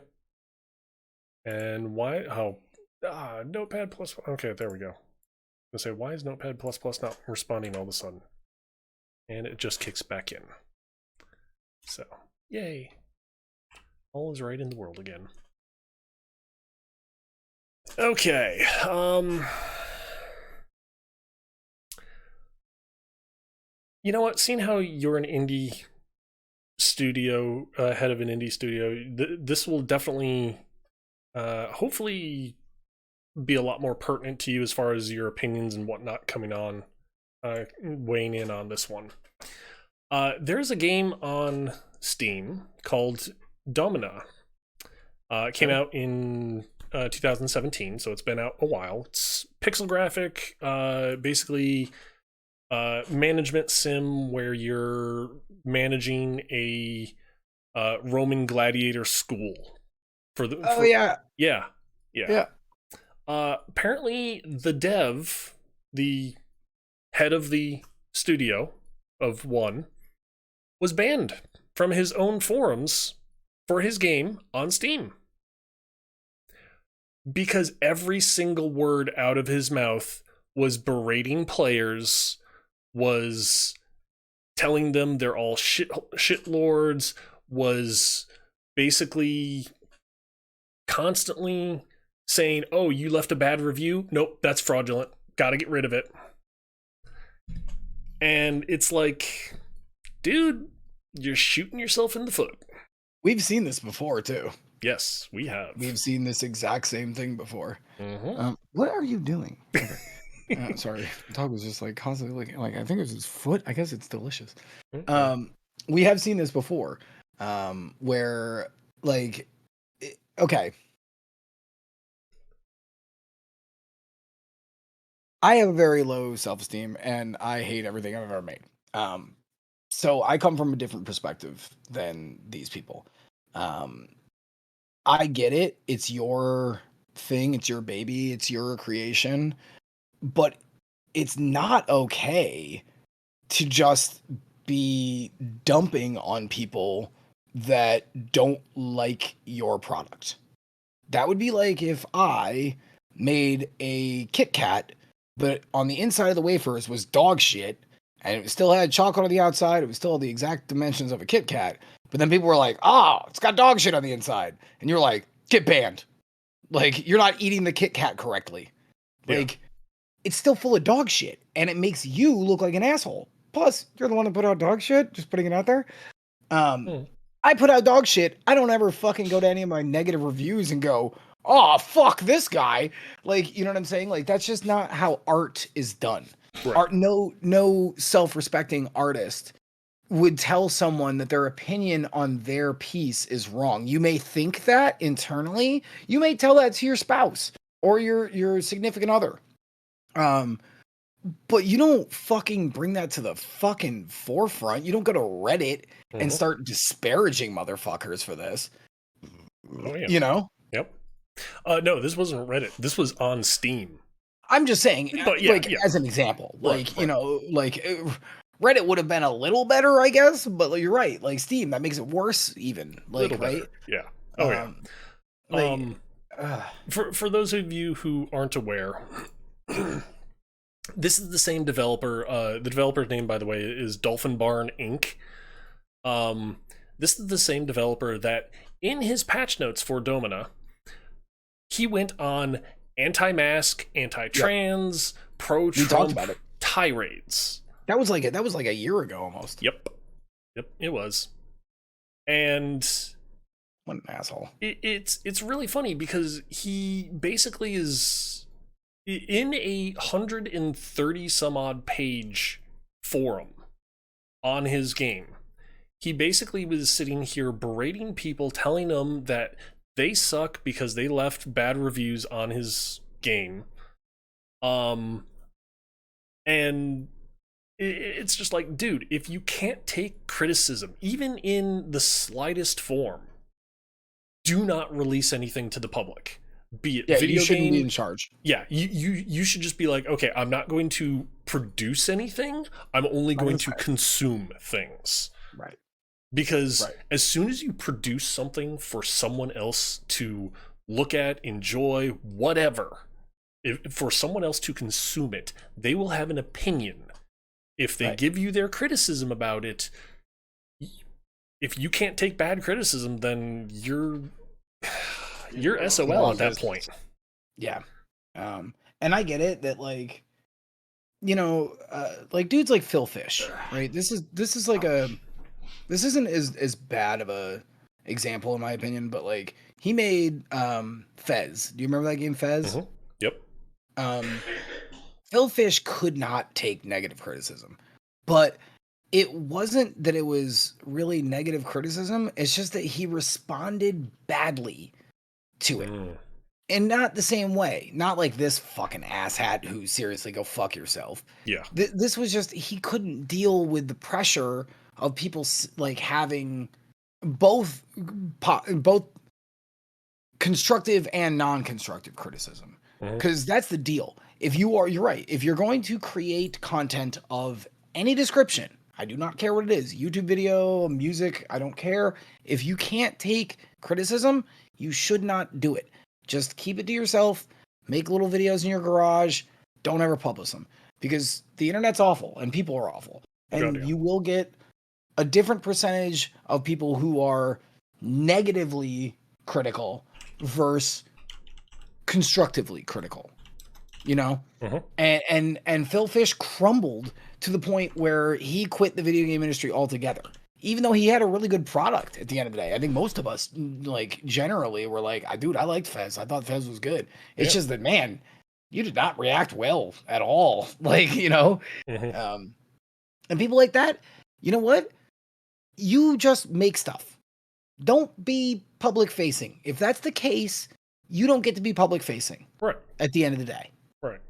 And why? Oh, Notepad plus. Okay, there we go. I say, why is Notepad plus not responding all of a sudden? And it just kicks back in. So, yay! All is right in the world again. Okay. You know what? Seeing how you're an indie studio, head of an indie studio, this will definitely, hopefully, be a lot more pertinent to you as far as your opinions and whatnot coming on, weighing in on this one. There's a game on Steam called Domina. It came out in 2017, so it's been out a while. It's pixel graphic, basically management sim where you're managing a Roman gladiator school. for the Oh for yeah, yeah, yeah. yeah. Apparently the dev, the head of the studio of One, was banned from his own forums for his game on Steam because every single word out of his mouth was berating players, was telling them they're all shit lords, was basically constantly saying, "Oh, you left a bad review? Nope, that's fraudulent. Got to get rid of it." And it's like, dude, you're shooting yourself in the foot. We've seen this before too. Yes, we have. We've seen this exact same thing before. Mm-hmm. What are you doing? Okay. Sorry, the dog was just like constantly like I think it was his foot. I guess it's delicious. Okay. We have seen this before, where like, okay, I have a very low self-esteem and I hate everything I've ever made. So I come from a different perspective than these people. Um, I get it. It's your thing. It's your baby. It's your creation. But it's not okay to just be dumping on people that don't like your product. That would be like if I made a Kit Kat, but on the inside of the wafers was dog shit, and it still had chocolate on the outside. It was still the exact dimensions of a Kit Kat. But then people were like, "Oh, it's got dog shit on the inside," and you're like, "Get banned!" Like you're not eating the Kit Kat correctly. Yeah. Like it's still full of dog shit, and it makes you look like an asshole. Plus, you're the one that put out dog shit. Just putting it out there. Hmm. I put out dog shit. I don't ever fucking go to any of my negative reviews and go, "Oh, fuck this guy." Like, you know what I'm saying? Like that's just not how art is done. Right. Art no self-respecting artist would tell someone that their opinion on their piece is wrong. You may think that internally. You may tell that to your spouse or your significant other. But you don't fucking bring that to the fucking forefront. You don't go to Reddit and Mhm. start disparaging motherfuckers for this. Oh yeah. You know? Yep. No, this wasn't Reddit. This was on Steam. I'm just saying, But yeah, like, yeah. as an example, Right, like, right. Reddit would have been a little better, I guess, but you're right. Like, Steam, that makes it worse, even. Like, Little right? better. Yeah. Oh yeah. Um, like, Um, for those of you who aren't aware, this is the same developer. The developer's name, by the way, is Dolphin Barn Inc. Um, this is the same developer that, in his patch notes for Domina, he went on anti-mask, anti-trans, we talked pro-Trump about it. tirades. That was like a year ago almost. Yep. Yep, it was. And What an asshole. it's really funny because he basically is in a 130 some odd page forum on his game. He basically was sitting here berating people, telling them that they suck because they left bad reviews on his game. And it's just like, dude, if you can't take criticism, even in the slightest form, do not release anything to the public. Be it Yeah, video you shouldn't be game. in charge. Yeah, you should just be like, okay, I'm not going to produce anything. I'm only Not going gonna to say. consume things. Right. Because Right. as soon as you produce something for someone else to look at, enjoy, whatever, for someone else to consume it, they will have an opinion. If they Right. give you their criticism about it, if you can't take bad criticism, then you're SOL at that point. Yeah. And I get it that like, like dudes like Phil Fish, right? This is like this isn't as bad of a example in my opinion, but like he made Fez. Do you remember that game Fez? Mhm. Yep. Phil Fish could not take negative criticism. But it wasn't that it was really negative criticism, it's just that he responded badly to it. Mm. And not the same way. Not like this fucking asshat who seriously go fuck yourself. Yeah. This was just he couldn't deal with the pressure of people like having both constructive and non-constructive criticism. Mhm. Because that's the deal. You're right. If you're going to create content of any description, I do not care what it is, YouTube video, music, I don't care. If you can't take criticism, you should not do it. Just keep it to yourself, make little videos in your garage, don't ever publish them. Because the internet's awful and people are awful. And God, yeah. you will get a different percentage of people who are negatively critical versus constructively critical, you know? Mhm. And Phil Fish crumbled to the point where he quit the video game industry altogether. Even though he had a really good product at the end of the day. I think most of us, like, generally were like, dude, I liked Fez. I thought Fez was good. It's Yeah. just that, man, you did not react well at all. Like, you know? Mhm. And people like that, you know what? You just make stuff. Don't be public facing. If that's the case, you don't get to be public facing Right. at the end of the day. Right.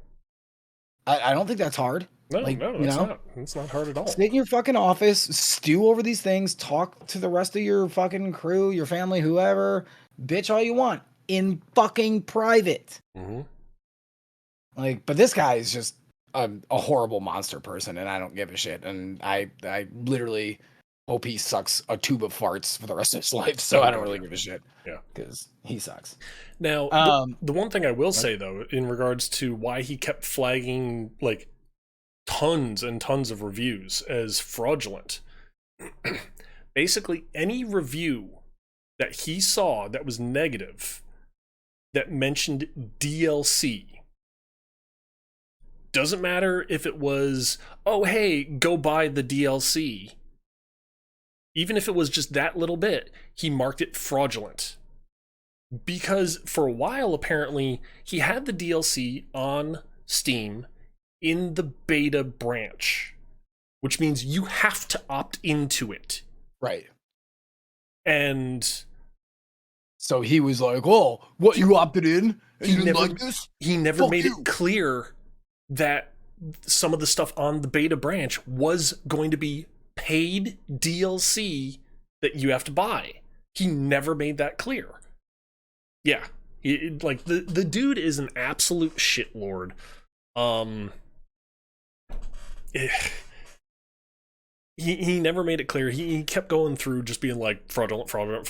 I don't think that's hard. No, Like, no, you that's know? not. It's not hard at all. Sit in your fucking office, stew over these things, talk to the rest of your fucking crew, your family, whoever, bitch all you want in fucking private. Mm-hmm. Like, but this guy is just a horrible monster person, and I don't give a shit. And I literally hope he sucks a tube of farts for the rest of his life. So I don't really give a shit. Yeah, because he sucks. Now, the one thing I will say though, in regards to why he kept flagging like tons and tons of reviews as fraudulent, basically any review that he saw that was negative that mentioned DLC. Doesn't matter if it was, oh, hey, go buy the DLC. Even if it was just that little bit, he marked it fraudulent. Because for a while, apparently, he had the DLC on Steam in the beta branch, which means you have to opt into it. Right. And so he was like, oh, what, you opted in? And you didn't like this? He never made it clear that some of the stuff on the beta branch was going to be paid DLC that you have to buy. He never made that clear. Yeah, like the dude is an absolute shitlord. He never made it clear. He kept going through just being like fraud, and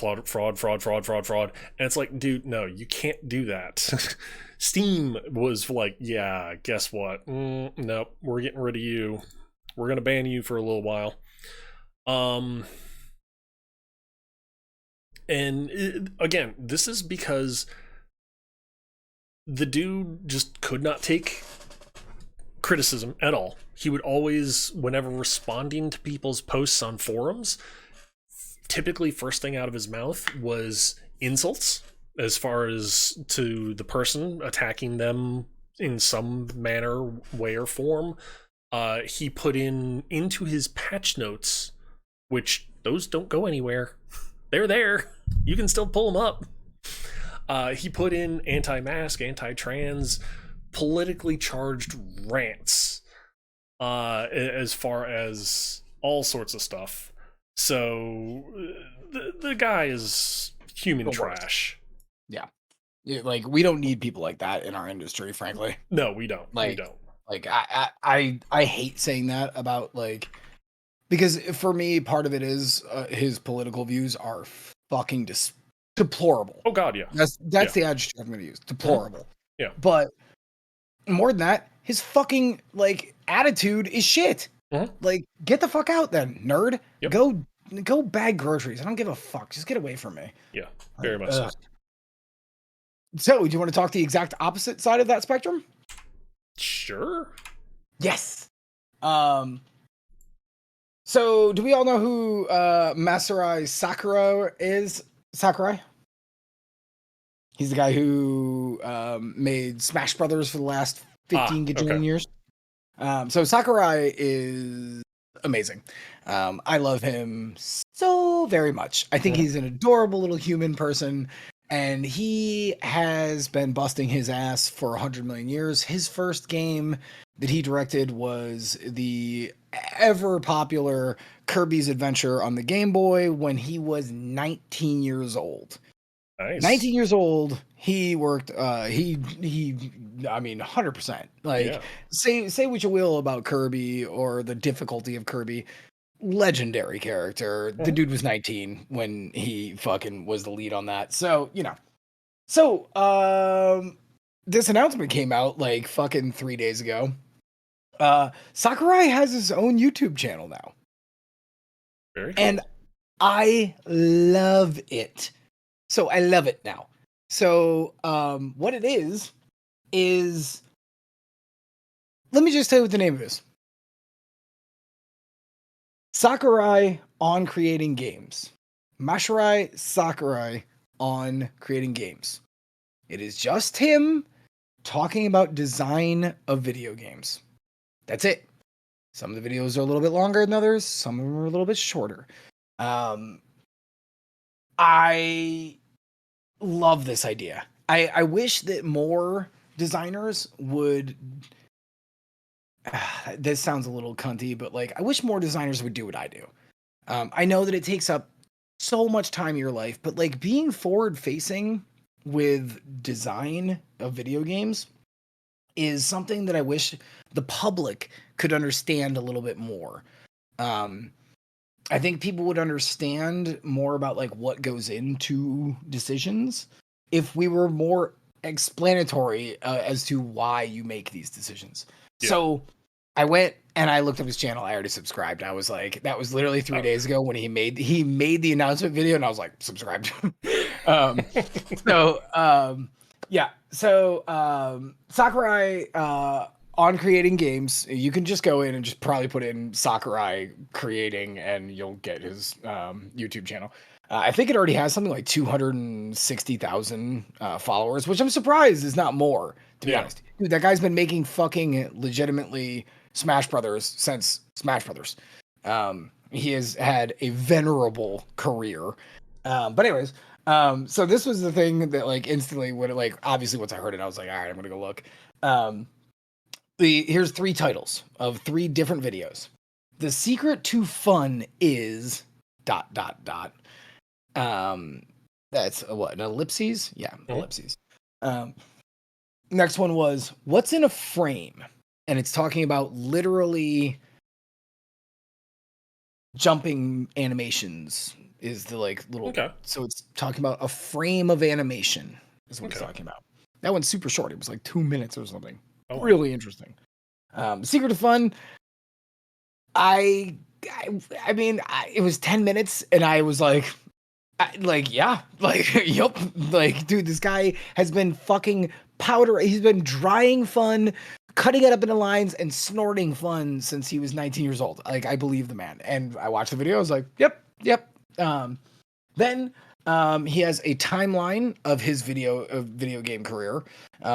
it's like, dude, no, you can't do that. Steam was like, yeah, guess what? Nope, we're getting rid of you. We're gonna ban you for a little while. And again, this is because the dude just could not take criticism at all. He would always, whenever responding to people's posts on forums, typically first thing out of his mouth was insults, as far as to the person, attacking them in some manner, way, or form. He put into his patch notes, which those don't go anywhere. They're there. You can still pull them up. He put in anti-mask, anti-trans, politically charged rants, as far as all sorts of stuff. So the guy is human trash. Yeah, like we don't need people like that in our industry, frankly. No, we don't. Like, we don't. Like I hate saying that about, like, because for me, part of it is his political views are fucking deplorable. Oh God, yeah. That's the adjective I'm going to use. Deplorable. Yeah. But more than that, his fucking, like, attitude is shit. Like, get the fuck out then, nerd. Yep. Go bag groceries. I don't give a fuck. Just get away from me. Yeah, very much so. So, do you want to talk the exact opposite side of that spectrum? Sure. Yes. So, do we all know who Masarai Sakurai? He's the guy who made Smash Brothers for the last 15 gajillion years. So Sakurai is amazing. I love him so very much. I think he's an adorable little human person, and he has been busting his ass for 100 million years. His first game that he directed was the ever popular Kirby's Adventure on the Game Boy when he was 19 years old. Nice. 19 years old, he worked I mean 100%. Like Yeah. say what you will about Kirby or the difficulty of Kirby, legendary character. The Mhm. dude was 19 when he fucking was the lead on that. So, you know. So, this announcement came out like fucking 3 days ago. Sakurai has his own YouTube channel now. Very And cool. I love it. So I love it now. So what it is let me just tell you what the name of it is. Sakurai on creating games. Mashirai Sakurai on creating games. It is just him talking about design of video games. That's it. Some of the videos are a little bit longer than others, some of them are a little bit shorter. Um I love this idea. I wish that more designers would. This sounds a little cunty, but like I wish more designers would do what I do. I know that it takes up so much time in your life, but like being forward facing with design of video games is something that I wish the public could understand a little bit more. Um, I think people would understand more about like what goes into decisions if we were more explanatory as to why you make these decisions. Yeah. So I went and I looked up his channel. I already subscribed. I was like, that was literally 3 days ago when he made the announcement video, and I was like, subscribed. um, yeah. So Sakurai on creating games, you can just go in and just probably put in Sakurai creating, and you'll get his YouTube channel. I think it already has something like 260,000 followers, which I'm surprised is not more, to be Yeah. honest. Dude, that guy's been making fucking legitimately Smash Brothers since Smash Brothers. He has had a venerable career. But anyways, so this was the thing that like instantly would like obviously once I heard it, I was like, all right, I'm gonna go look. Um, here's 3 titles of 3 different videos. The secret to fun is dot dot dot. Um, that's what, an ellipses? Yeah, Mhm. ellipses. Um, next one was what's in a frame, and it's talking about literally jumping animations is the like little, Okay. so it's talking about a frame of animation is what it's Okay. talking about. That one's super short. It was like 2 minutes or something. Oh wow. Really interesting. Secret of fun. I, I mean, it was 10 minutes, and I was like, yeah, like, yep, like, dude, this guy has been fucking powder. He's been drying fun, cutting it up into lines, and snorting fun since he was 19 years old. Like, I believe the man. And I watched the video. I was like, yep, yep. Then he has a timeline of his video game career,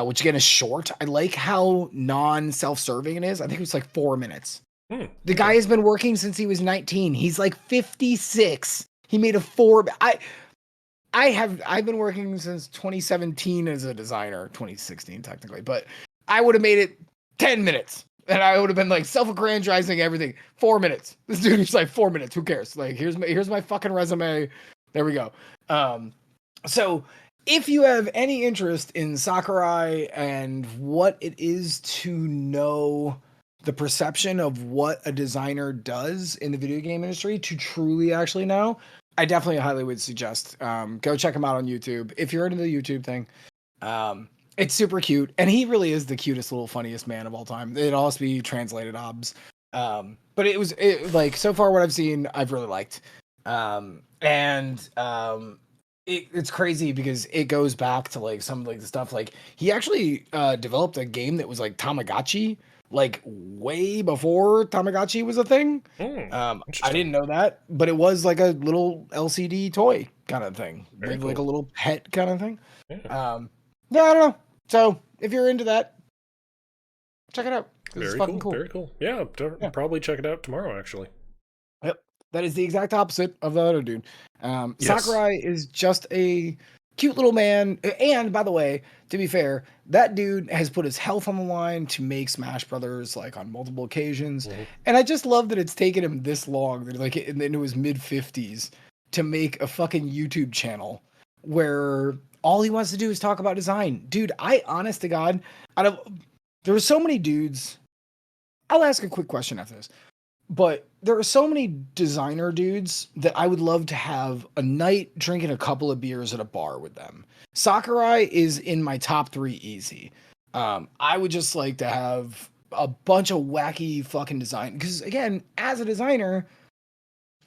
which again is short. I like how non-self-serving it is. I think it was like 4 minutes. The guy Okay. has been working since he was 19. He's like 56. He made a 4. I've been working since 2017 as a designer, 2016 technically, but I would have made it 10 minutes. And I would have been like self-aggrandizing everything. 4 minutes. This dude was like 4 minutes. Who cares? Like here's my fucking resume. There we go. So if you have any interest in Sakurai and what it is to know the perception of what a designer does in the video game industry to truly actually know, I definitely highly would suggest go check him out on YouTube if you're into the YouTube thing. It's super cute, and he really is the cutest little funniest man of all time. It'd also be translated obs. But like so far what I've seen, I've really liked. It's crazy because it goes back to like some of like the stuff like he actually developed a game that was like Tamagotchi like way before Tamagotchi was a thing. I Interesting. didn't know that, but it was like a little LCD toy kind of thing, Very with like a cool. little pet kind of thing. Yeah. Yeah, I don't know. So if you're into that, check it out because it's Very fucking cool. cool. Very cool. Yeah. Yeah. Probably check it out tomorrow. Actually. Yep. That is the exact opposite of the other dude. Yes. Sakurai is just a cute little man. And by the way, to be fair, that dude has put his health on the line to make Smash Brothers like on multiple occasions. Mhm. And I just love that it's taken him this long, that like into his mid 50s, to make a fucking YouTube channel where all he wants to do is talk about design. Dude, I honest to God, there were so many dudes. I'll ask a quick question after this. But there are so many designer dudes that I would love to have a night drinking a couple of beers at a bar with them. Sakurai is in my top 3 easy. I would just like to have a bunch of wacky fucking design. Because again, as a designer,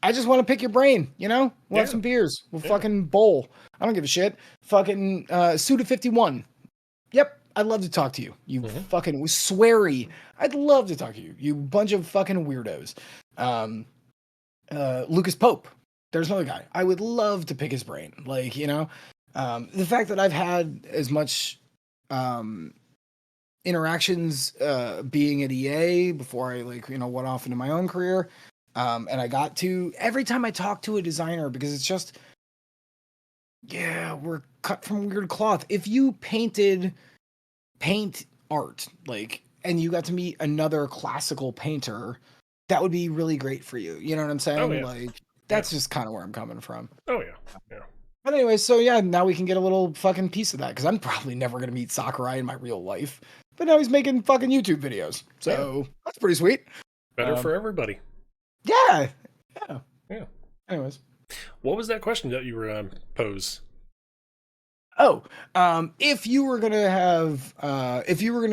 I just want to pick your brain, you know? We'll have some beers. We'll fucking bowl. I don't give a shit. Fucking Suda 51. Yep, I'd love to talk to you. You fucking sweary. I'd love to talk to you. You bunch of fucking weirdos. Lucas Pope. There's another guy. I would love to pick his brain. Like, you know, the fact that I've had as much interactions being at EA before I like, you know, went off into my own career. And I got to every time I talk to a designer, because it's just, yeah, we're cut from weird cloth. If you paint art, like, and you got to meet another classical painter, that would be really great for you. You know what I'm saying? Oh, yeah. Like, that's just kind of where I'm coming from. Oh, yeah. Yeah. But anyway, so yeah, now we can get a little fucking piece of that, because I'm probably never going to meet Sakurai in my real life. But now he's making fucking YouTube videos. So that's pretty sweet. Better for everybody. Yeah. Yeah. Yeah. Anyways. What was that question that you were pose? Oh, if you were gonna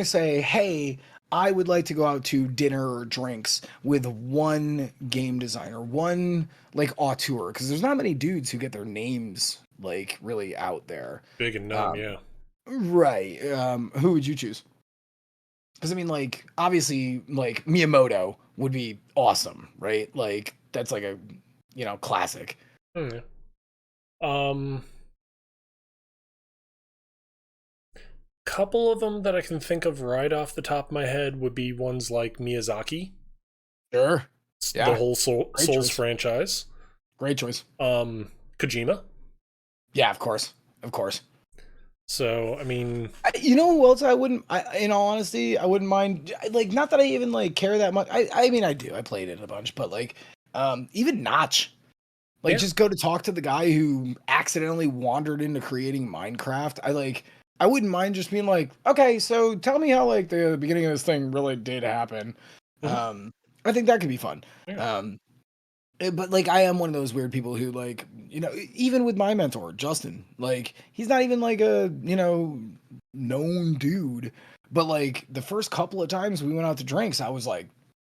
say, hey, I would like to go out to dinner or drinks with one game designer, one like auteur, because there's not many dudes who get their names like really out there. Big and known, yeah. Right. Who would you choose? Because I mean, like, obviously, like Miyamoto would be awesome, right? Like, that's like a, you know, classic. Oh, yeah. Couple of them that I can think of right off the top of my head would be ones like Miyazaki. Sure. Yeah. The whole Souls franchise. Great choice. Kojima. Yeah, of course. Of course. So, I mean... you know who else in all honesty, I wouldn't mind, like, not that I even, like, care that much. I mean, I do. I played it a bunch, but, like, even Notch. Like, just go to talk to the guy who accidentally wandered into creating Minecraft. I wouldn't mind just being like, okay, so tell me how, like, the beginning of this thing really did happen. I think that could be fun. Yeah. But, like, I am one of those weird people who, like, you know, even with my mentor, Justin, like, he's not even, like, a, you know, known dude. But, like, the first couple of times we went out to drinks, I was like,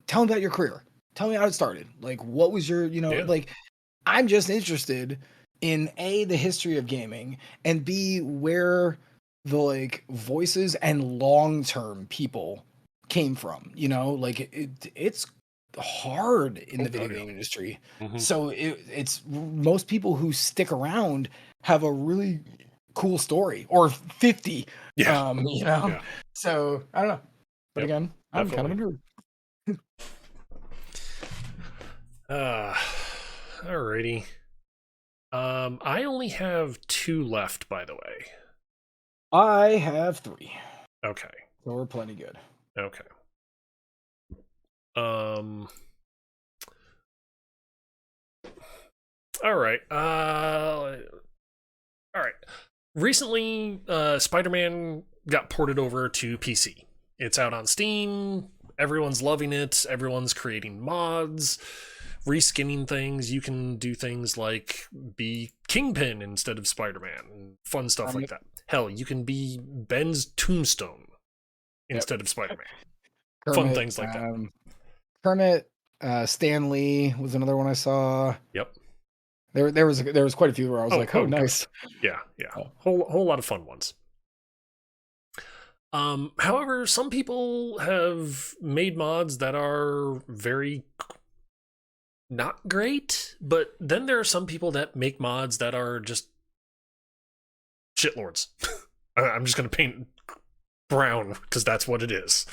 tell me about your career. Tell me how it started. Like, what was your, you know, like, I'm just interested in A, the history of gaming, and B, where the, like, voices and long-term people came from, you know? Like, it's hard in the video game industry. So it's most people who stick around have a really cool story, or 50. You know? So I don't know. But again, I'm kind of a nerd. Alrighty. I only have 2 left, by the way. I have 3. Okay. So we're plenty good. Okay. All right. All right. Recently, Spider-Man got ported over to PC. It's out on Steam. Everyone's loving it. Everyone's creating mods, reskinning things. You can do things like be Kingpin instead of Spider-Man. Fun stuff like that. Hell, you can be Ben's Tombstone instead of Spider-Man. Fun things like that. Kermit, Stan Lee was another one I saw. Yep. There was quite a few where I was like, oh, nice. Yeah. Whole lot of fun ones. However, some people have made mods that are very not great, but then there are some people that make mods that are just shitlords. I'm just gonna paint brown because that's what it is.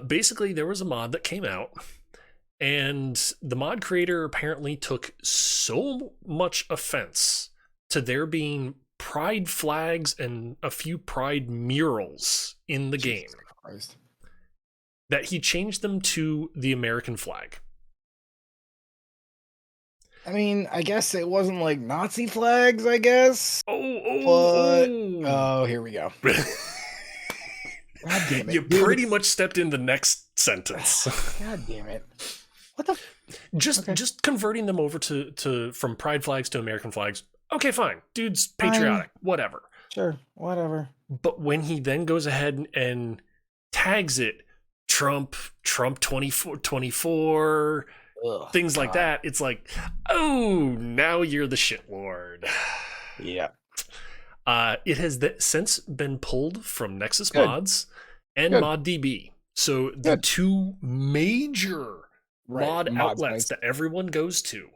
Basically, there was a mod that came out, and the mod creator apparently took so much offense to there being pride flags and a few pride murals in the game that he changed them to the American flag. I mean, I guess it wasn't like Nazi flags, I guess. But Oh, oh, here we go. oh. God damn You it, dude. pretty much stepped in the next sentence. God damn it. What the okay. Just converting them over to from pride flags to American flags. Okay, fine. Dude's Fine. patriotic, whatever. Sure. Whatever. But when he then goes ahead and tags it Trump 24, Ugh, things like God. that, it's like, oh, now you're the shit lord. Yeah. It has since been pulled from Nexus Good. Mods and Good. ModDB. So the Good. two major Right. mod Mod outlets sites. that everyone goes to.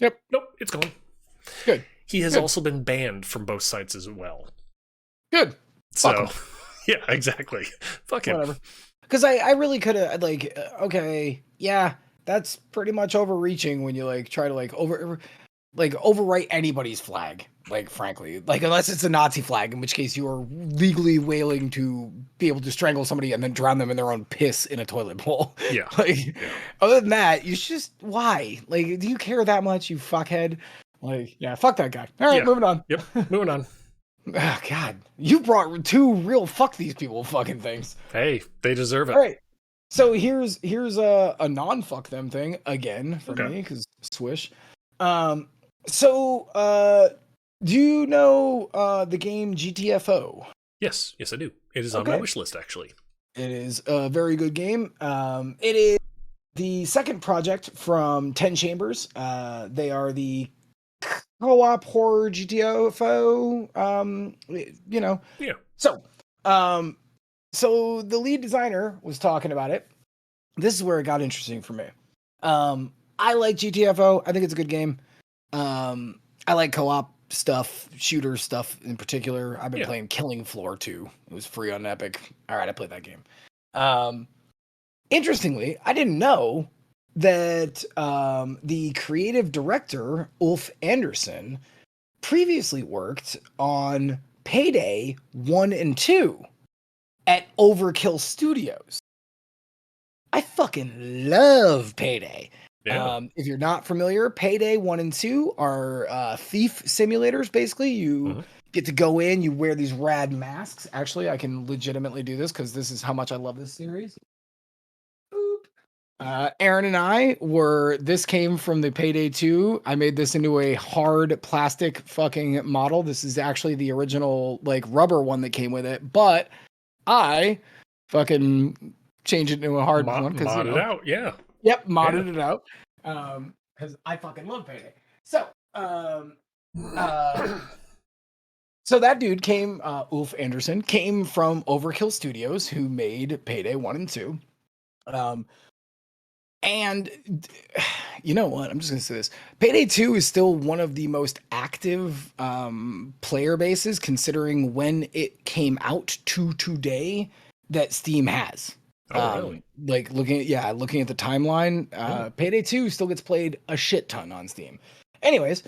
Yep. Nope, it's gone. Good. He has Good. also been banned from both sites as well. Good. Fuck So, 'em. yeah, exactly. Fuck him. Whatever. Because I really could have like okay, yeah, that's pretty much overreaching when you like try to like overwrite anybody's flag. Like frankly, like unless it's a Nazi flag, in which case you are legally wailing to be able to strangle somebody and then drown them in their own piss in a toilet bowl. Yeah. Like Yeah. other than that, you should just why? Like, do you care that much, you fuckhead? Like, yeah, fuck that guy. All right, Yeah. moving on. Yep. Moving on. Oh, God, you brought two real fuck these people fucking things. Hey, they deserve it. All right. So here's a non-fuck them thing again for Okay. me because swish. So do you know the game GTFO? Yes. Yes, I do. It is on my Okay. wish list, actually. It is a very good game. It is the second project from 10 Chambers. They are the co-op horror GTFO. You know. Yeah. So, so the lead designer was talking about it. This is where it got interesting for me. I like GTFO. I think it's a good game. I like co-op stuff, shooter stuff in particular. I've been playing Killing Floor 2. It was free on Epic. All right, I played that game. Interestingly, I didn't know that the creative director, Ulf Anderson, previously worked on Payday 1 and 2 at Overkill Studios. I fucking love Payday. Yeah. If you're not familiar, Payday 1 and 2 are thief simulators, basically. You get to go in, you wear these rad masks. Actually, I can legitimately do this because this is how much I love this series. Aaron and I this came from the Payday 2. I made this into a hard plastic fucking model. This is actually the original like rubber one that came with it, but I fucking changed it into a hard one because mod it out, yeah. Yep, modded it out. Because I fucking love Payday. So, so that dude came, Ulf Anderson, came from Overkill Studios, who made Payday 1 and 2. And you know what? I'm just going to say this. Payday 2 is still one of the most active player bases, considering when it came out to today that Steam has. Oh, really? Like looking at the timeline, Payday 2 still gets played a shit ton on Steam. Anyways,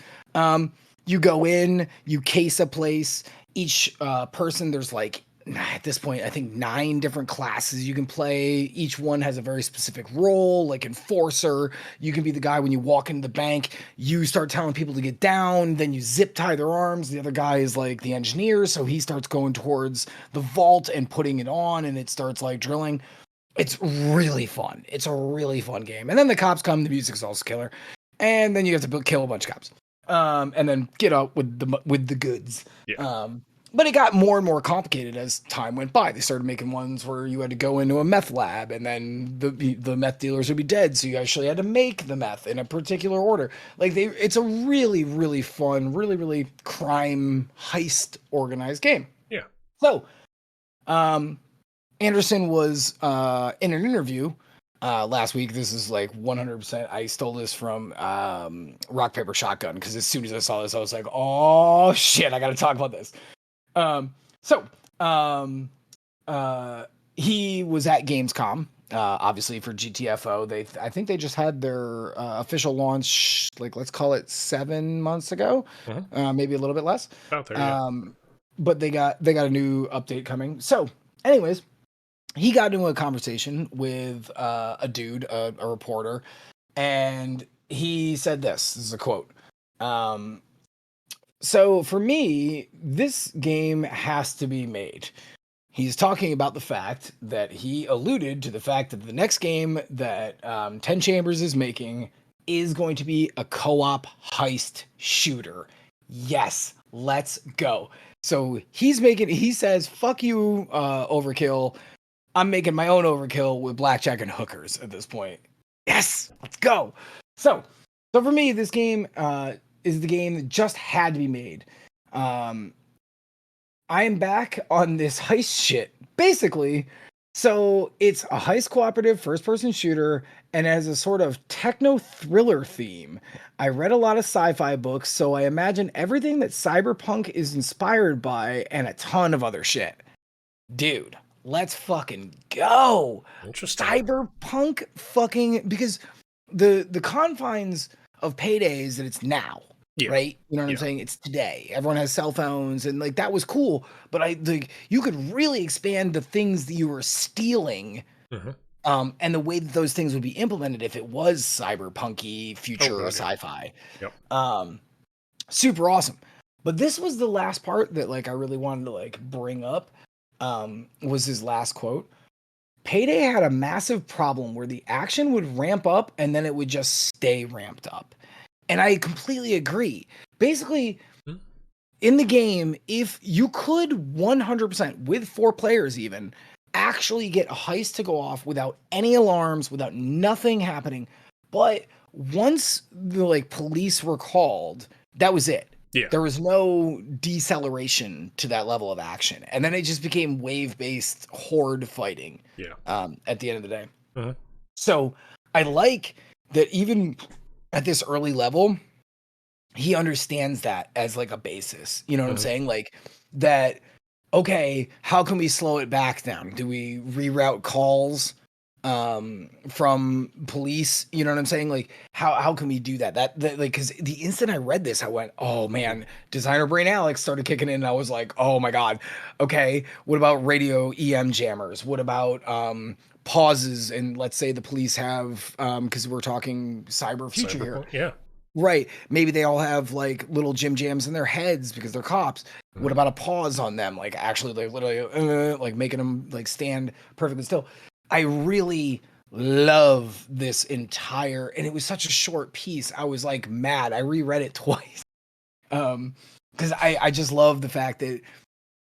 you go in, you case a place. Each person, there's like at this point, I think 9 different classes you can play. Each one has a very specific role, like enforcer. You can be the guy when you walk into the bank, you start telling people to get down, then you zip tie their arms. The other guy is like the engineer, so he starts going towards the vault and putting it on, and it starts like drilling. It's really fun. It's a really fun game. And then the cops come, the music's also killer. And then you have to kill a bunch of cops. And then get out with the goods. Yeah. But it got more and more complicated as time went by. They started making ones where you had to go into a meth lab, and then the meth dealers would be dead, so you actually had to make the meth in a particular order. Like it's a really, really fun, really, really crime heist organized game. Yeah. So, Anderson was in an interview last week. This is like 100%. I stole this from Rock Paper Shotgun because as soon as I saw this, I was like, "Oh shit, I got to talk about this." He was at Gamescom, obviously for GTFO. I think they just had their official launch, like let's call it 7 months ago, maybe a little bit less. Out there, yeah. But they got a new update coming. So, anyways, he got into a conversation with a dude, a reporter, and he said this is a quote. So for me, this game has to be made. He's talking about the fact that he alluded to the fact that the next game that 10 Chambers is making is going to be a co-op heist shooter. Yes, let's go. So he says, fuck you, Overkill. I'm making my own Overkill with blackjack and hookers at this point. Yes, let's go. So for me, this game is the game that just had to be made. I am back on this heist shit. Basically, so it's a heist cooperative first-person shooter and has a sort of techno thriller theme. I read a lot of sci-fi books, so I imagine everything that Cyberpunk is inspired by and a ton of other shit. Dude, let's fucking go. Interesting. Cyberpunk fucking, because the confines of Payday is that it's now. Yeah. Right? You know what I'm saying? It's today. Everyone has cell phones and like that was cool, but you could really expand the things that you were stealing. And the way that those things would be implemented if it was cyberpunky future or sci-fi. Yep. Super awesome. But this was the last part that like I really wanted to like bring up. Was his last quote. Payday had a massive problem where the action would ramp up and then it would just stay ramped up. And I completely agree. Basically, in the game, if you could 100% with 4 players even actually get a heist to go off without any alarms, without nothing happening, but once the like police were called, that was it. Yeah. There was no deceleration to that level of action. And then it just became wave-based horde fighting. Yeah. At the end of the day. So I like that even at this early level, he understands that as like a basis. You know what I'm saying? Like that, okay, how can we slow it back down? Do we reroute calls from police? You know what I'm saying? Like how can we do that? That like, cause the instant I read this, I went, oh man, designer brain Alex started kicking in. And I was like, oh my God. Okay. What about radio EM jammers? What about, pauses and let's say the police have because we're talking cyber future here. Yeah. Right. Maybe they all have like little gym jams in their heads because they're cops. What about a pause on them? Like actually like literally like making them like stand perfectly still. I really love this entire, and it was such a short piece. I was like mad. I reread it twice. Because I just love the fact that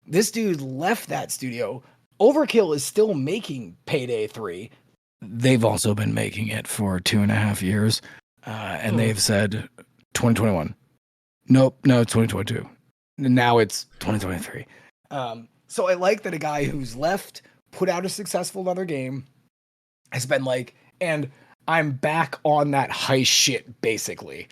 this dude left that studio. Overkill is still making Payday 3. They've also been making it for 2.5 years. And they've said 2021. Nope, no, it's 2022. Now it's 2023. So I like that a guy who's left, put out a successful other game, has been like, and I'm back on that heist shit, basically.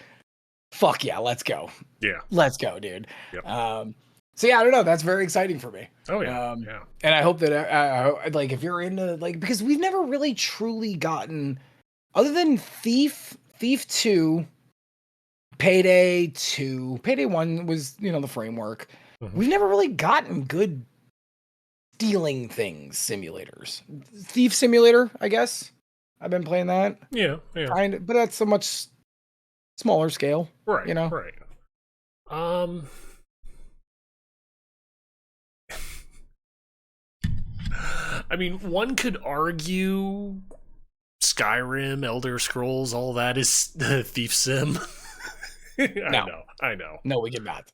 Fuck yeah, let's go. Yeah. Let's go, dude. Yep. So yeah, I don't know. That's very exciting for me. Oh yeah. Yeah. And I hope that like if you're into like, because we've never really truly gotten, other than Thief 2, Payday 2, Payday 1 was, you know, the framework. We've never really gotten good stealing things simulators. Thief Simulator, I guess. I've been playing that. Yeah. Yeah. But that's a much smaller scale. Right. You know? Right. I mean, one could argue Skyrim, Elder Scrolls, all that is Thief Sim. I know. No, we cannot.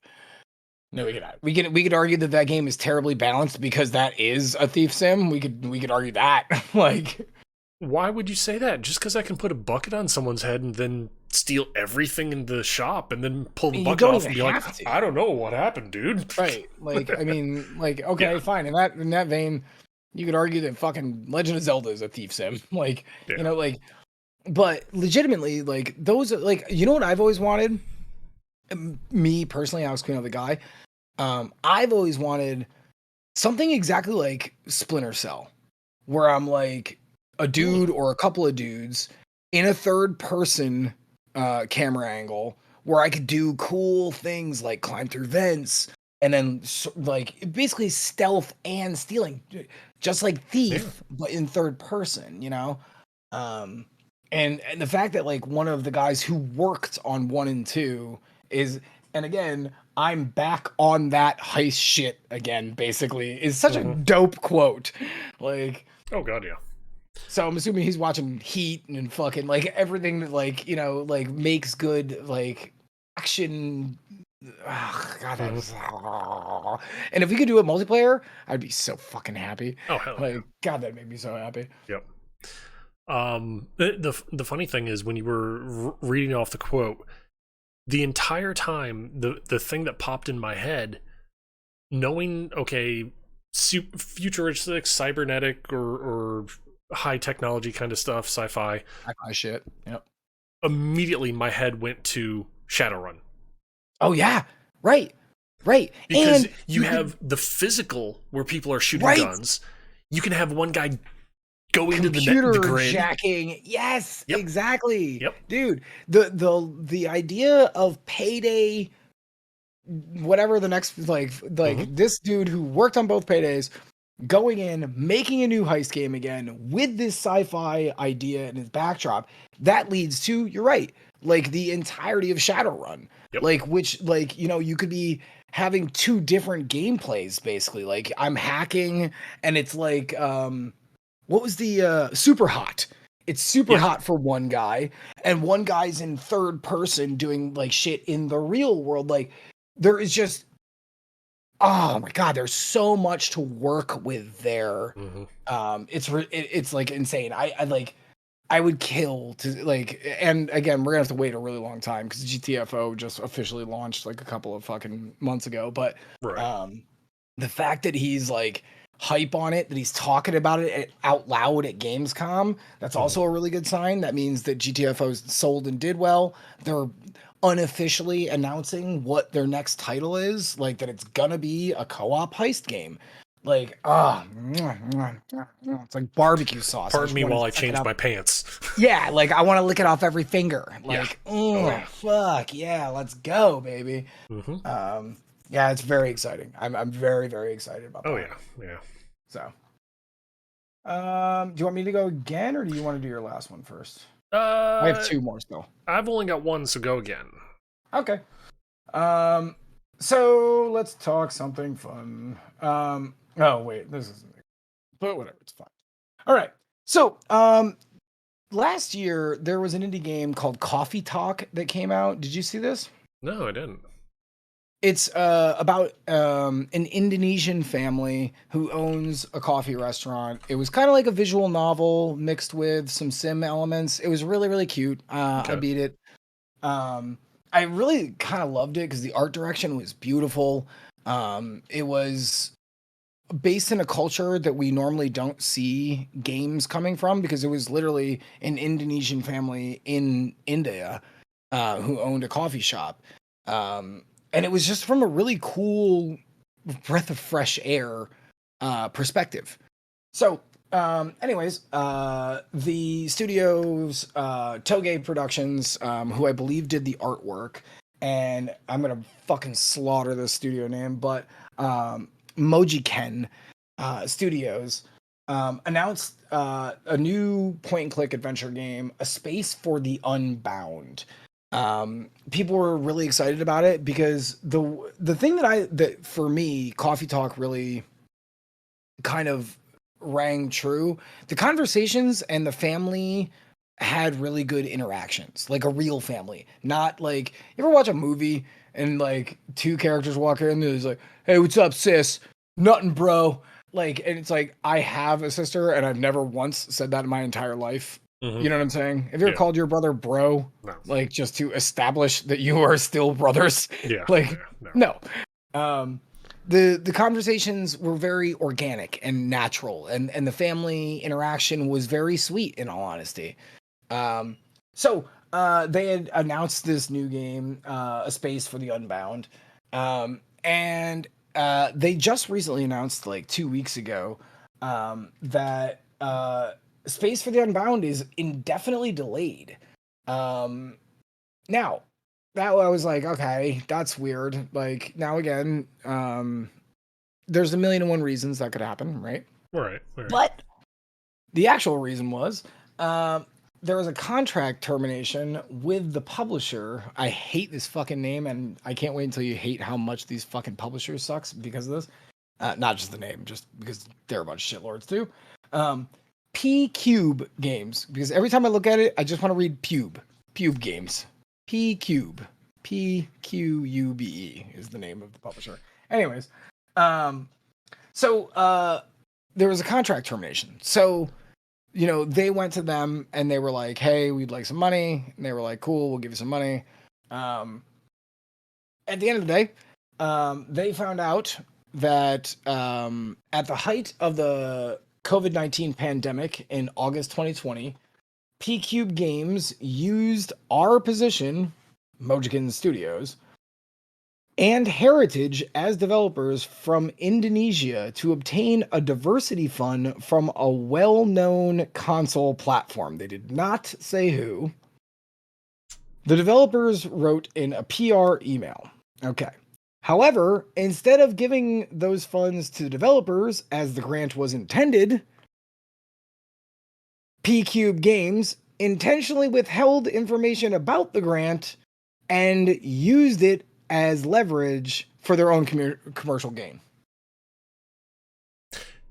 We could argue that game is terribly balanced because that is a Thief Sim. We could argue that. Like, why would you say that? Just because I can put a bucket on someone's head and then steal everything in the shop and then pull the bucket off and be like, I don't know what happened, dude. Right. Like, I mean, like, okay, fine. In that vein, you could argue that fucking Legend of Zelda is a Thief Sim. Like, you know, like, but legitimately, like, those are, like, you know what I've always wanted? Me, personally, Alex Queen of the guy. I've always wanted something exactly like Splinter Cell, where I'm like a dude or a couple of dudes in a third person camera angle where I could do cool things like climb through vents and then like basically stealth and stealing, just like Thief, but in third person, you know? and the fact that like one of the guys who worked on 1 and 2 is, and again, I'm back on that heist shit again, basically, is such a Mhm. dope quote. Like, Oh god, yeah. so I'm assuming he's watching Heat and fucking like everything that like, like makes good like action. God, Mhm. and if we could do a multiplayer, I'd be so fucking happy. Oh hell yeah. Like, God, that made me so happy. Yep. The funny thing is when you were reading off the quote, the entire time, the thing that popped in my head, knowing okay, futuristic, cybernetic, or high technology kind of stuff, sci-fi, Sci-fi shit. Yep. immediately my head went to Shadowrun. Oh yeah. Right. Right. Because And you you could, have the physical where people are shooting right, guns. You can have one guy go into the computer grid. jacking. Yes, Yep. exactly. Yep. Dude, the idea of Payday, whatever the next, Hmm. this dude who worked on both Paydays going in, making a new heist game again with this sci-fi idea and his backdrop, that leads to, you're right, like the entirety of Shadowrun. Yep. Like, which, like, you could be having two different gameplays basically. Like, I'm hacking and it's like, what was the super hot? It's super Yeah. hot for one guy, and one guy's in third person doing like shit in the real world. Like, there is just, oh my god, there's so much to work with there. Hmm. It's like insane. I like, I would kill to like, and again, we're gonna have to wait a really long time because GTFO just officially launched like a couple of fucking months ago. But Right. um, the fact that he's like hype on it, that he's talking about it out loud at Gamescom, that's Hmm. also a really good sign. That means that GTFO's sold and did well. They're unofficially announcing what their next title is, like that it's gonna be a co-op heist game. Like, it's like barbecue sauce. I Pardon just me want to while I suck it change up. my pants. Yeah, like I want to lick it off every finger. Yeah. Like, Oh oh yeah. fuck yeah, let's go, baby. Hmm. Um, yeah, it's very exciting. I'm very very excited about Oh that. yeah. Yeah. So, do you want me to go again, or do you want to do your last one first? I have Uh, two more still. I've only got one, so go again. Okay. Um, so let's talk something fun. Oh wait, this isn't. But whatever, it's fine. All right. So, last year there was an indie game called Coffee Talk that came out. Did you see this? No, I didn't. It's about an Indonesian family who owns a coffee restaurant. It was kind of like a visual novel mixed with some sim elements. It was really really cute. I Okay. beat it. Um, I really kind of loved it because the art direction was beautiful. It was based in a culture that we normally don't see games coming from because it was literally an Indonesian family in India who owned a coffee shop. And it was just from a really cool breath of fresh air perspective. So, anyways, the studios, Toge Productions, who I believe did the artwork, and I'm gonna fucking slaughter the studio name, but Moji Ken Studios announced a new point and click adventure game, A Space for the Unbound. People were really excited about it because the thing that for me, Coffee Talk really kind of rang true. The conversations and the family had really good interactions, like a real family. Not like, you ever watch a movie and like two characters walk in and it's like, "Hey, what's up, sis? Nothing, bro." Like, and it's like, I have a sister and I've never once said that in my entire life. Hmm. You know what I'm saying? Have you ever Yeah. called your brother bro? No. Like, just to establish that you are still brothers? Yeah. Like, Yeah. No. no. Um, the conversations were very organic and natural, and the family interaction was very sweet, in all honesty. Um, so they had announced this new game, A Space for the Unbound, and they just recently announced, like 2 weeks ago, that Space for the Unbound is indefinitely delayed. Um, Now, that I was like, okay, that's weird. Like, now again, there's a million and one reasons that could happen, right? Right. Right. But the actual reason was, um, there was a contract termination with the publisher. I hate this fucking name, and I can't wait until you hate how much these fucking publishers sucks because of this. Not just the name, just because they're a bunch of shitlords too. P Cube Games, because every time I look at it, I just want to read Pube. Pube Games. P Cube. PQUBE is the name of the publisher. Anyways, so there was a contract termination. So, they went to them and they were like, "Hey, we'd like some money." And they were like, "Cool, we'll give you some money." At the end of the day, they found out that at the height of the COVID-19 pandemic in August 2020, P-Cube Games used our position, Mojican Studios, and Heritage as developers from Indonesia to obtain a diversity fund from a well-known console platform. They did not say who. The developers wrote in a PR email. Okay. However, instead of giving those funds to the developers as the grant was intended, P-Cube Games intentionally withheld information about the grant and used it as leverage for their own commercial gain.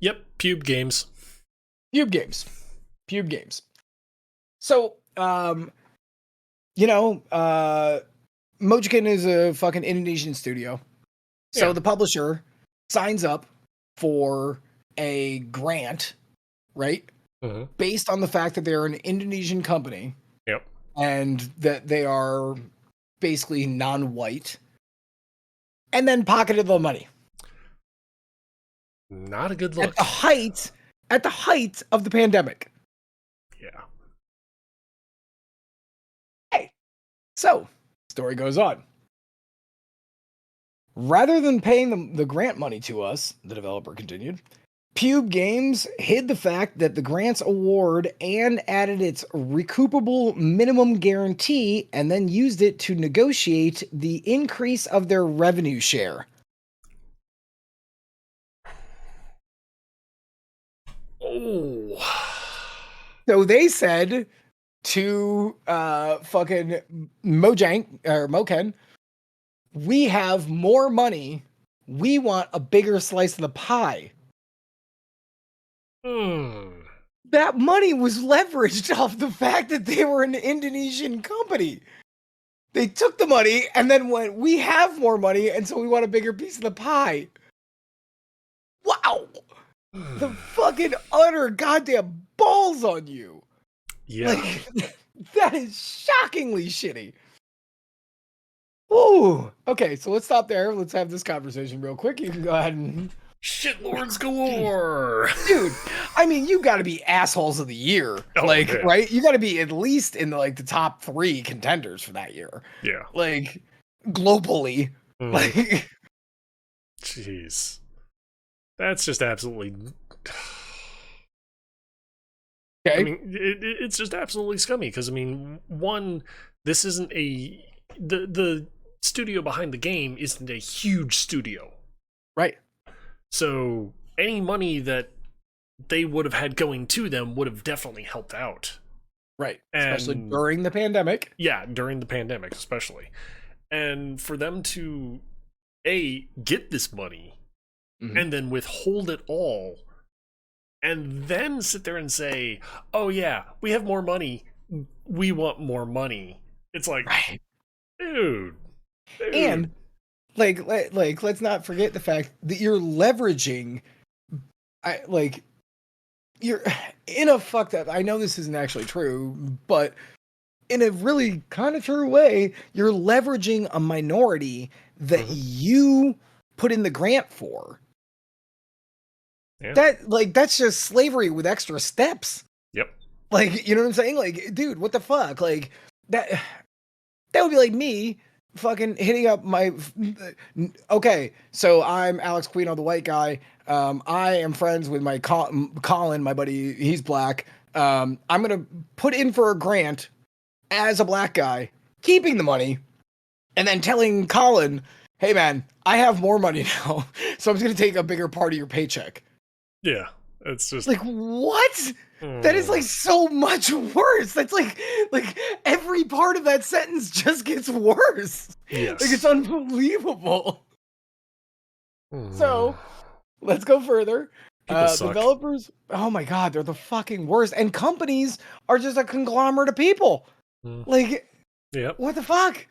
Yep, Pube Games. Pube Games. So, Mojican is a fucking Indonesian studio. So the publisher signs up for a grant, right? Mm-hmm. Based on the fact that they're an Indonesian company. Yep. And that they are basically non-white. And then pocketed the money. Not a good look. At the height of the pandemic. Yeah. Hey. So, story goes on. Rather than paying the grant money to us, the developer continued, Pube Games hid the fact that the grant's award and added its recoupable minimum guarantee and then used it to negotiate the increase of their revenue share. Oh. So they said to fucking Moken, we have more money. We want a bigger slice of the pie. That money was leveraged off the fact that they were an Indonesian company. They took the money and then went, we have more money, and so we want a bigger piece of the pie. Wow. The fucking utter goddamn balls on you. Yeah. Like, that is shockingly shitty. Ooh. Okay, so let's stop there. Let's have this conversation real quick. You can go ahead and... Shitlords galore. Dude, I mean, you got to be assholes of the year. Right? You got to be at least in the top 3 contenders for that year. Yeah. Globally. Jeez. That's just absolutely... Okay. I mean, it's just absolutely scummy because, one, this isn't the studio behind the game isn't a huge studio. Right. So any money that they would have had going to them would have definitely helped out. Right. Especially during the pandemic. Yeah, during the pandemic especially. And for them to, get this money and then withhold it all and then sit there and say, oh yeah, we have more money. We want more money. It's like, right. Dude. And let's not forget the fact that you're leveraging, you're in a fucked up, I know this isn't actually true, but in a really kind of true way, you're leveraging a minority that you put in the grant for. Yeah. That's just slavery with extra steps. Yep. You know what I'm saying? Dude, what the fuck? That would be like me fucking hitting up my... Okay, so I'm Alex Quino, the white guy. I am friends with my Colin, my buddy. He's black. I'm going to put in for a grant as a black guy, keeping the money, and then telling Colin, hey, man, I have more money now, so I'm just going to take a bigger part of your paycheck. Yeah. It's just Like what? That is like so much worse. That's like every part of that sentence just gets worse. yes. Like it's unbelievable. So let's go further. People suck. Developers, oh my god, they're the fucking worst. And companies are just a conglomerate of people. Like, yep. What the fuck?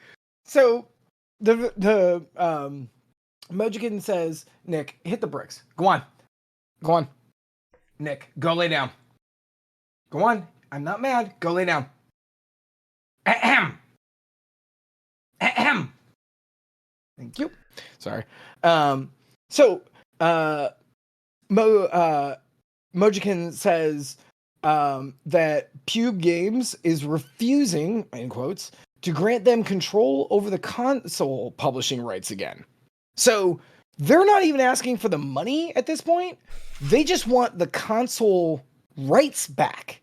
So the Mojikin says, Nick, hit the bricks. Go on. Go on. Nick, go lay down. Go on. I'm not mad. Go lay down. Ahem. Ahem. Thank you. Sorry. Mojikin says that Pube Games is refusing, in quotes, to grant them control over the console publishing rights again. So they're not even asking for the money at this point. They just want the console rights back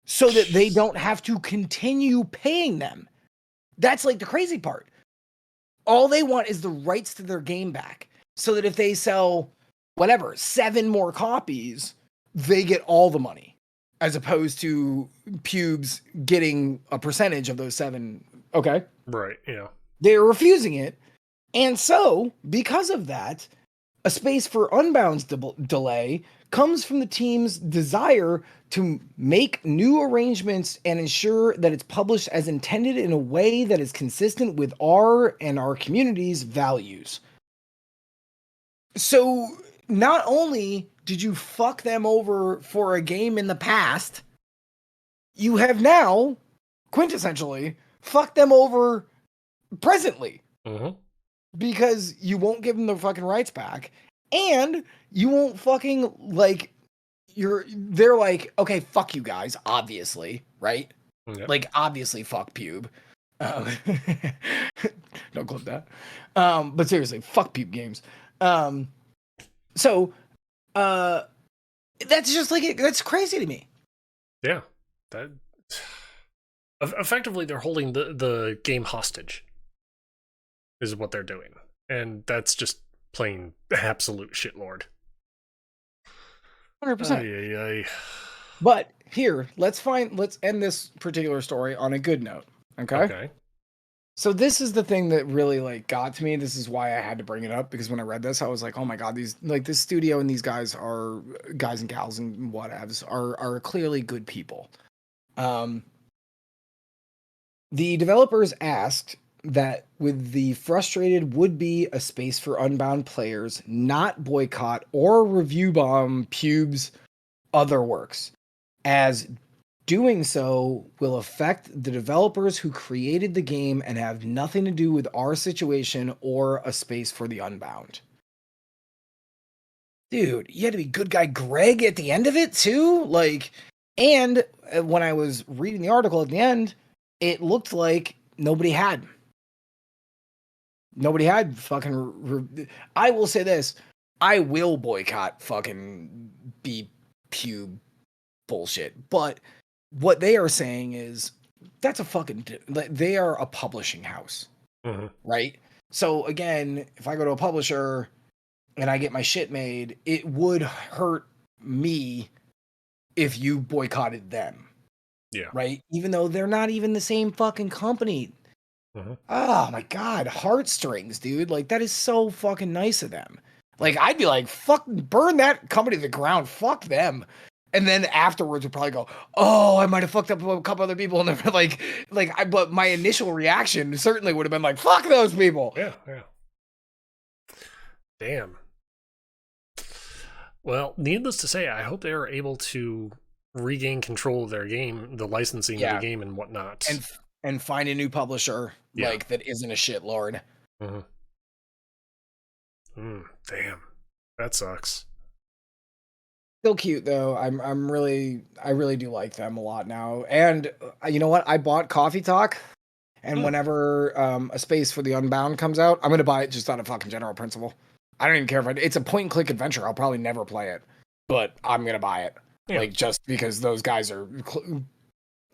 so that they don't have to continue paying them. That's like the crazy part. All they want is the rights to their game back so that if they sell whatever, 7 more copies, they get all the money as opposed to Pubes getting a percentage of those 7. Okay. Right. Yeah. They're refusing it. And so, because of that, a space for Unbound's delay comes from the team's desire to make new arrangements and ensure that it's published as intended in a way that is consistent with our and our community's values. So, not only did you fuck them over for a game in the past, you have now, quintessentially, fucked them over presently. Because you won't give them the fucking rights back, and you won't fucking like they're like, okay, fuck you guys, obviously, right? Yep. Like obviously fuck Pube. Don't clip that. But seriously, fuck Pube Games. So that's just like that's crazy to me. Yeah. That effectively they're holding the game hostage. Is what they're doing. And that's just plain absolute shitlord. 100%. But here, let's end this particular story on a good note. Okay. So this is the thing that really like got to me. This is why I had to bring it up, because when I read this, I was like, oh my god, these like this studio and these guys and gals and whatevs are clearly good people. The developers asked that with the frustrated would be a space for Unbound players not boycott or review bomb Pube's other works, as doing so will affect the developers who created the game and have nothing to do with our situation or a space for the Unbound. Dude, you had to be good guy Greg at the end of it too? Like, and when I was reading the article at the end, it looked like nobody had fucking. I will say this: I will boycott fucking Pube bullshit. But what they are saying is that's a fucking. They are a publishing house, right? So again, if I go to a publisher and I get my shit made, it would hurt me if you boycotted them. Yeah. Right? Even though they're not even the same fucking company. Oh my god, heartstrings, dude. Like, that is so fucking nice of them. Like, I'd be like, fuck, burn that company to the ground. Fuck them. And then afterwards, would probably go, oh, I might have fucked up a couple other people. And they're but my initial reaction certainly would have been like, fuck those people. Yeah. Damn. Well, needless to say, I hope they are able to regain control of their game, the licensing of the game and whatnot. And find a new publisher that isn't a shitlord. Damn. That sucks. Still cute though. I really do like them a lot now. And you know what? I bought Coffee Talk, and whenever a space for the Unbound comes out, I'm gonna buy it just out of fucking general principle. I don't even care if it's a point and click adventure. I'll probably never play it, but I'm gonna buy it. Yeah. Like, just because those guys are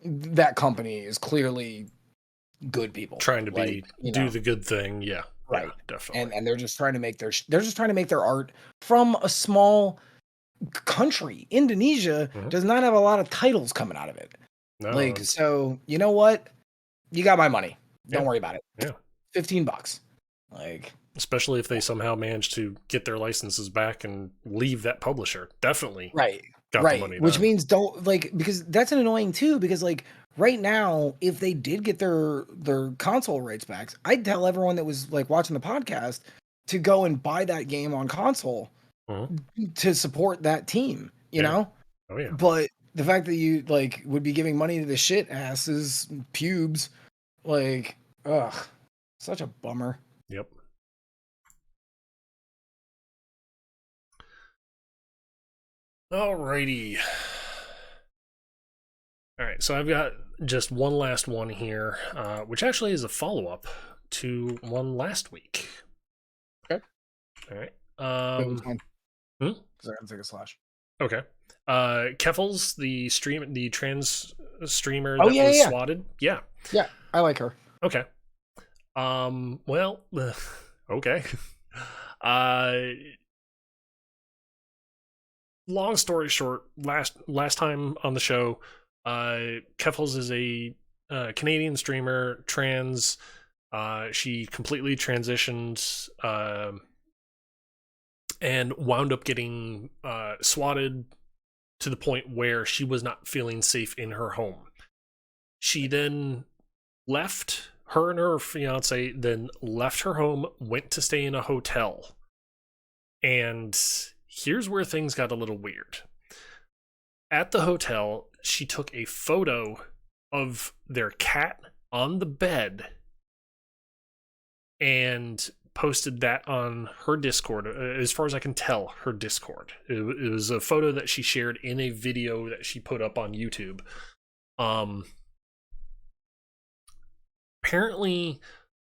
that company is clearly good people trying to do the good thing. Yeah, right. Yeah, definitely. And they're just trying to make their art from a small country. Indonesia Mhm. does not have a lot of titles coming out of it. No, Like, so you know what? You got my money. Don't Yeah. worry about it. Yeah. $15. Like, especially if they somehow manage to get their licenses back and leave that publisher. Definitely right. got the money Which then. means don't like, because that's an annoying too, because like right now, if they did get their console rights back, I'd tell everyone that was like watching the podcast to go and buy that game on console Mhm. to support that team, you Yeah. know? Oh yeah. But the fact that you like would be giving money to the shit asses, pubes, like, ugh, such a bummer. Yep. Alrighty. All right, so I've got just one last one here, which actually is a follow-up to one last week. Okay. All right. Because I Hmm? gotta take a slash. Okay. Keffels, the trans streamer Oh, that yeah, was yeah. swatted. Yeah. Yeah, I like her. Okay. Well, okay. Uh, long story short, last time on the show, Keffels is a Canadian streamer, trans. She completely transitioned and wound up getting swatted to the point where she was not feeling safe in her home. She then left, her and her fiance then left her home, went to stay in a hotel. And here's where things got a little weird. At the hotel, she took a photo of their cat on the bed and posted that on her Discord. As far as I can tell, her Discord. It was a photo that she shared in a video that she put up on YouTube. Apparently,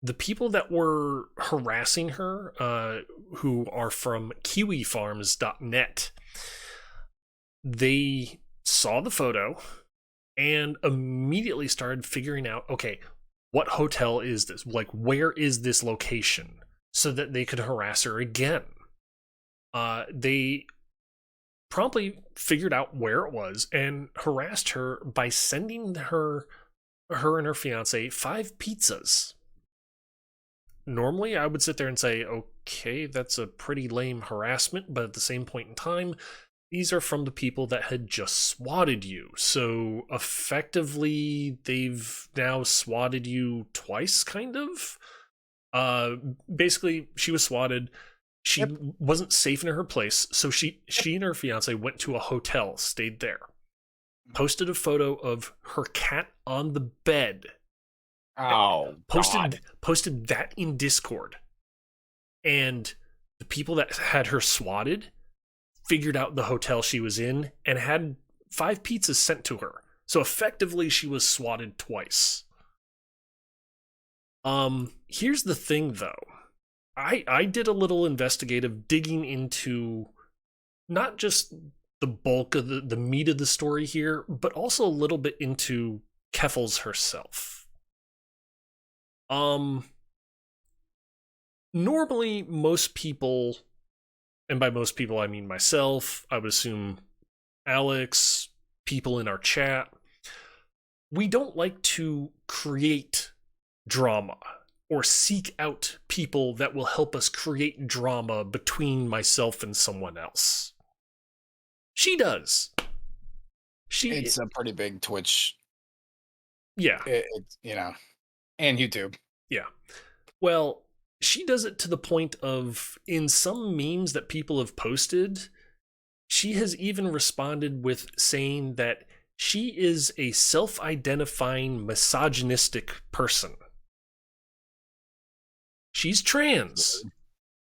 the people that were harassing her, who are from kiwifarms.net, they saw the photo and immediately started figuring out, okay, what hotel is this? Like, where is this location? So that they could harass her again. They promptly figured out where it was and harassed her by sending her and her fiance 5 pizzas. Normally, I would sit there and say, okay, that's a pretty lame harassment, but at the same point in time, these are from the people that had just swatted you. So effectively, they've now swatted you twice, kind of. Basically, she was swatted. She wasn't safe in her place, so she and her fiance went to a hotel, stayed there, posted a photo of her cat on the bed. Oh, posted that in Discord, and the people that had her swatted figured out the hotel she was in and had 5 pizzas sent to her. So effectively, she was swatted twice. Here's the thing, though. I did a little investigative digging into not just the bulk of the meat of the story here, but also a little bit into Keffels herself. Normally, most people, and by most people I mean myself, I would assume Alex, people in our chat, we don't like to create drama or seek out people that will help us create drama between myself and someone else. She does. It's a pretty big Twitch. Yeah. It's, and YouTube. Yeah. Well, she does it to the point of, in some memes that people have posted, she has even responded with saying that she is a self-identifying misogynistic person. She's trans.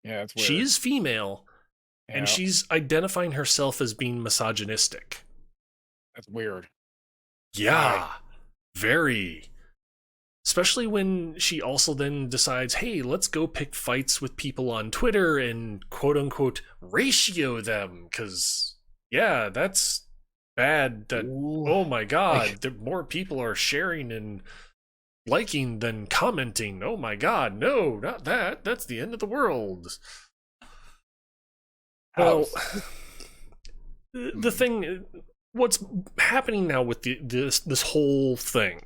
Yeah, that's weird. She's female, and she's identifying herself as being misogynistic. That's weird. Yeah, very. Especially when she also then decides, hey, let's go pick fights with people on Twitter and quote-unquote ratio them, because, yeah, that's bad. Oh my god, more people are sharing and liking than commenting. Oh my god, no, not that. That's the end of the world. Well, the thing, what's happening now with this whole thing?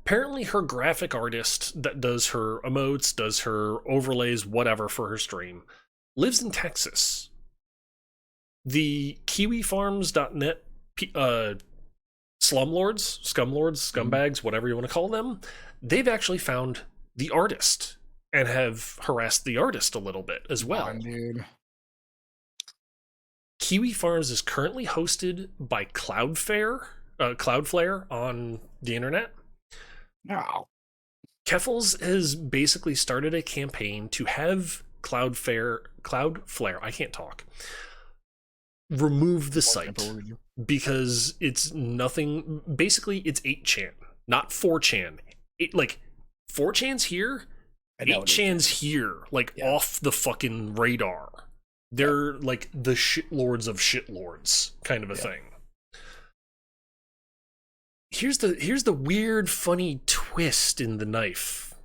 Apparently, her graphic artist that does her emotes, does her overlays, whatever for her stream, lives in Texas. The KiwiFarms.net scumlords, scumbags, whatever you want to call them, they've actually found the artist and have harassed the artist a little bit as well. Dude. Kiwi Farms is currently hosted by Cloudflare on the internet. No. Keffals has basically started a campaign to have Cloudflare, I can't talk, remove the site because it's nothing. Basically, it's 8chan, not 4chan. 4chan's here, 8chan's here, off the fucking radar. They're like the shitlords of shitlords kind of a thing. Here's the weird, funny twist in the knife.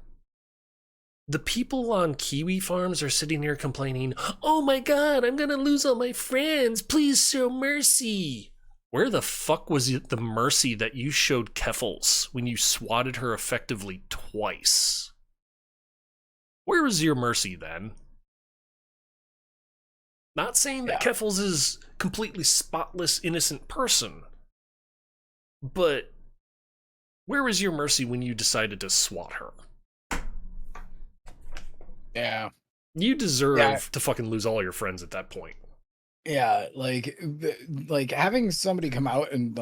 The people on Kiwi Farms are sitting here complaining, "Oh my god, I'm gonna lose all my friends. Please show mercy." Where the fuck was the mercy that you showed Keffals when you swatted her effectively twice? Where was your mercy then? Not saying that Keffals is completely spotless, innocent person, but where was your mercy when you decided to swat her? Yeah. You deserve to fucking lose all your friends at that point. Yeah, like having somebody come out and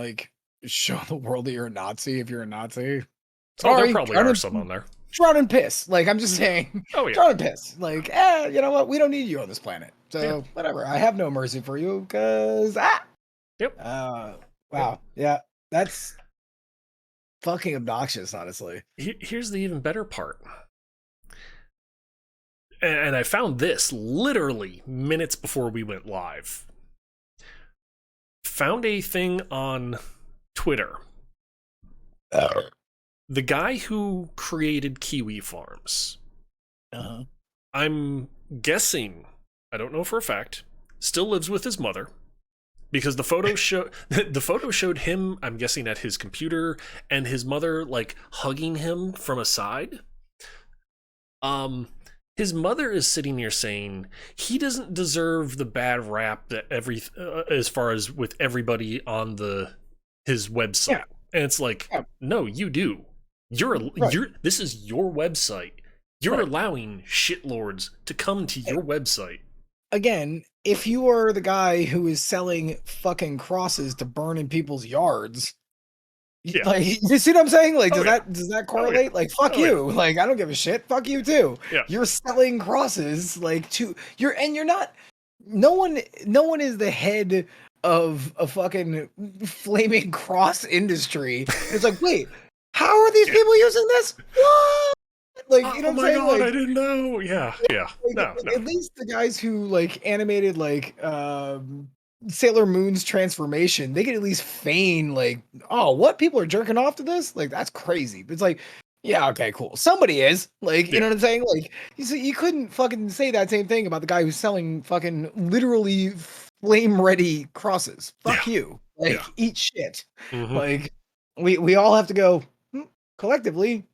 show the world that you're a Nazi if you're a Nazi. Sorry, there probably are some on there. Drown and piss. I'm just saying. Oh yeah. Drown and piss. You know what? We don't need you on this planet. So whatever. I have no mercy for you because Yep. Wow. Yeah. That's fucking obnoxious, honestly. Here's the even better part. And I found this literally minutes before we went live. Found a thing on Twitter. The guy who created Kiwi Farms. I'm guessing, I don't know for a fact, still lives with his mother. Because the photo showed him, I'm guessing, at his computer, and his mother hugging him from a side. His mother is sitting here saying he doesn't deserve the bad rap that as far as with everybody on his website. And it's no, you do. This is your website. You're allowing shitlords to come to your website. Again, if you are the guy who is selling fucking crosses to burn in people's yards, you see what I'm saying? Does that correlate? Fuck you. I don't give a shit. Fuck you too. Yeah. You're selling crosses you're not. No one is the head of a fucking flaming cross industry. It's wait, how are these people using this? What? You know what I'm saying? God, I didn't know. Yeah. No. At least the guys who animated Sailor Moon's transformation, they could at least feign what, people are jerking off to this? That's crazy. It's yeah, okay, cool. Somebody is you know what I'm saying? You couldn't fucking say that same thing about the guy who's selling fucking literally flame ready crosses. Fuck you. Eat shit. Mm-hmm. We all have to go collectively.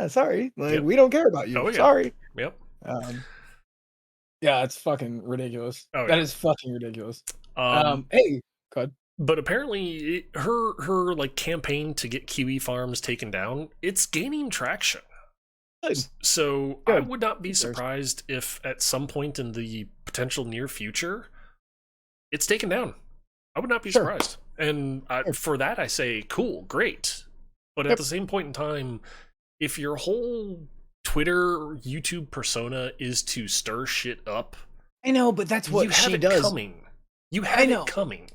Sorry. We don't care about you. Oh, yeah. Sorry. Yep. Yeah, it's fucking ridiculous. That is fucking ridiculous. Hey, go ahead. But apparently her campaign to get Kiwi Farms taken down, it's gaining traction. Good. So good. I would not be surprised if at some point in the potential near future it's taken down. I would not be surprised. And for that I say cool, great. But at the same point in time, if your whole Twitter or YouTube persona is to stir shit up, I know, but that's what she does. You have it coming.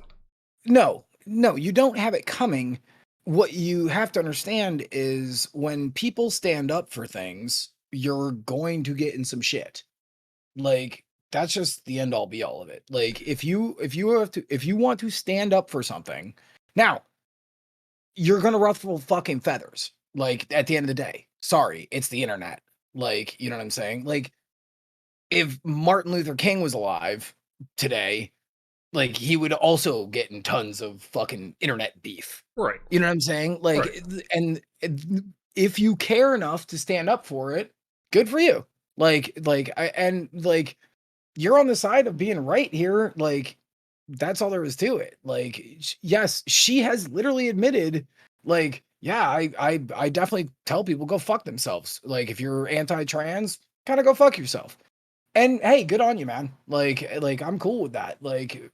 No, you don't have it coming. What you have to understand is when people stand up for things, you're going to get in some shit. That's just the end all be all of it. If you want to stand up for something, now you're gonna ruffle fucking feathers. At the end of the day, sorry, it's the internet. You know what I'm saying? If Martin Luther King was alive today, like he would also get in tons of fucking internet beef. Right. You know what I'm saying? Like, Right. and if you care enough to stand up for it, good for you. Like you're on the side of being right here. Like, that's all there is to it. Like, yes, she has literally admitted, like, yeah, I definitely tell people go fuck themselves. Like, if you're anti-trans, kind of go fuck yourself. And hey, good on you, man. Like I'm cool with that. Like,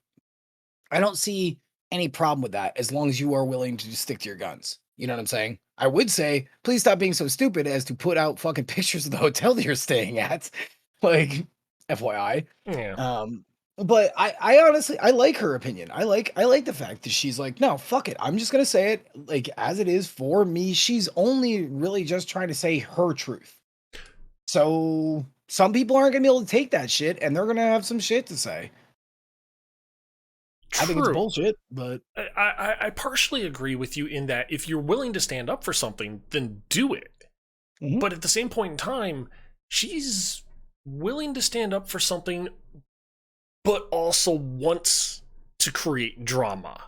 I don't see any problem with that as long as you are willing to just stick to your guns. You know what I'm saying? I would say, please stop being so stupid as to put out fucking pictures of the hotel that you're staying at. Like, FYI. Yeah. Um, but I honestly I like her opinion. I like the fact that she's like, no, fuck it. I'm just gonna say it like as it is for me. She's only really just trying to say her truth. So some people aren't gonna be able to take that shit and they're gonna have some shit to say. I think it's True. bullshit, but I partially agree with you in that if you're willing to stand up for something, then do it. mhm. But at the same point in time, she's willing to stand up for something, but also wants to create drama.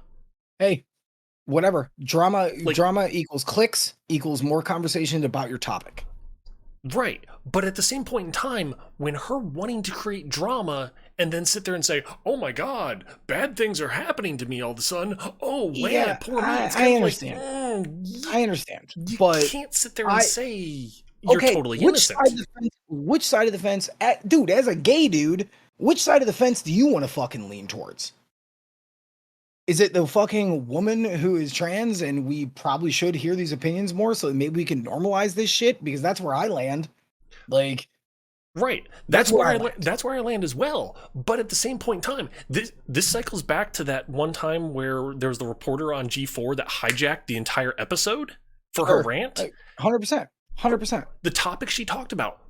Hey, whatever. Drama Like, drama equals clicks equals more conversation about your topic. right. But at the same point in time, when her wanting to create drama and then sit there and say, oh my God, bad things are happening to me all of a sudden. Oh Yeah, man, poor me. It's I kind of like, understand. I understand. you But can't sit there and I say you're okay, totally innocent. which side of the fence, dude, as a gay dude, which side of the fence do you want to fucking lean towards? Is it the fucking woman who is trans and we probably should hear these opinions more so that maybe we can normalize this shit? Because that's where I land. Like, Right. that's where I land. That's where I land as well. But at the same point in time, this cycles back to that one time where there was the reporter on G4 that hijacked the entire episode for her Sure. rant. 100%. 100%. The topic she talked about,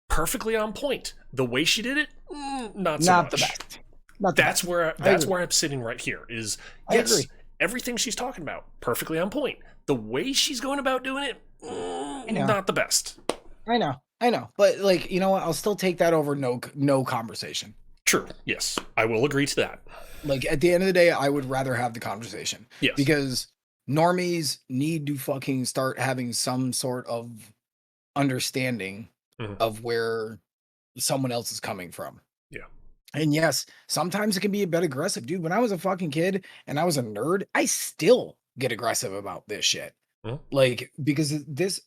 perfectly on point. The way she did it, not so Not much. the best. Not the That's best. where I'm sitting right here. Is I yes, agree. everything she's talking about, perfectly on point. The way she's going about doing it, I know. not the best. I know. I know. But like, you know what? I'll still take that over no conversation. True. Yes, I will agree to that. Like at the end of the day, I would rather have the conversation. Yes. Because normies need to fucking start having some sort of understanding Mhm. of where someone else is coming from. Yeah. And yes, sometimes it can be a bit aggressive, dude. When I was a fucking kid and I was a nerd, I still get aggressive about this shit. Mhm. Like, because this,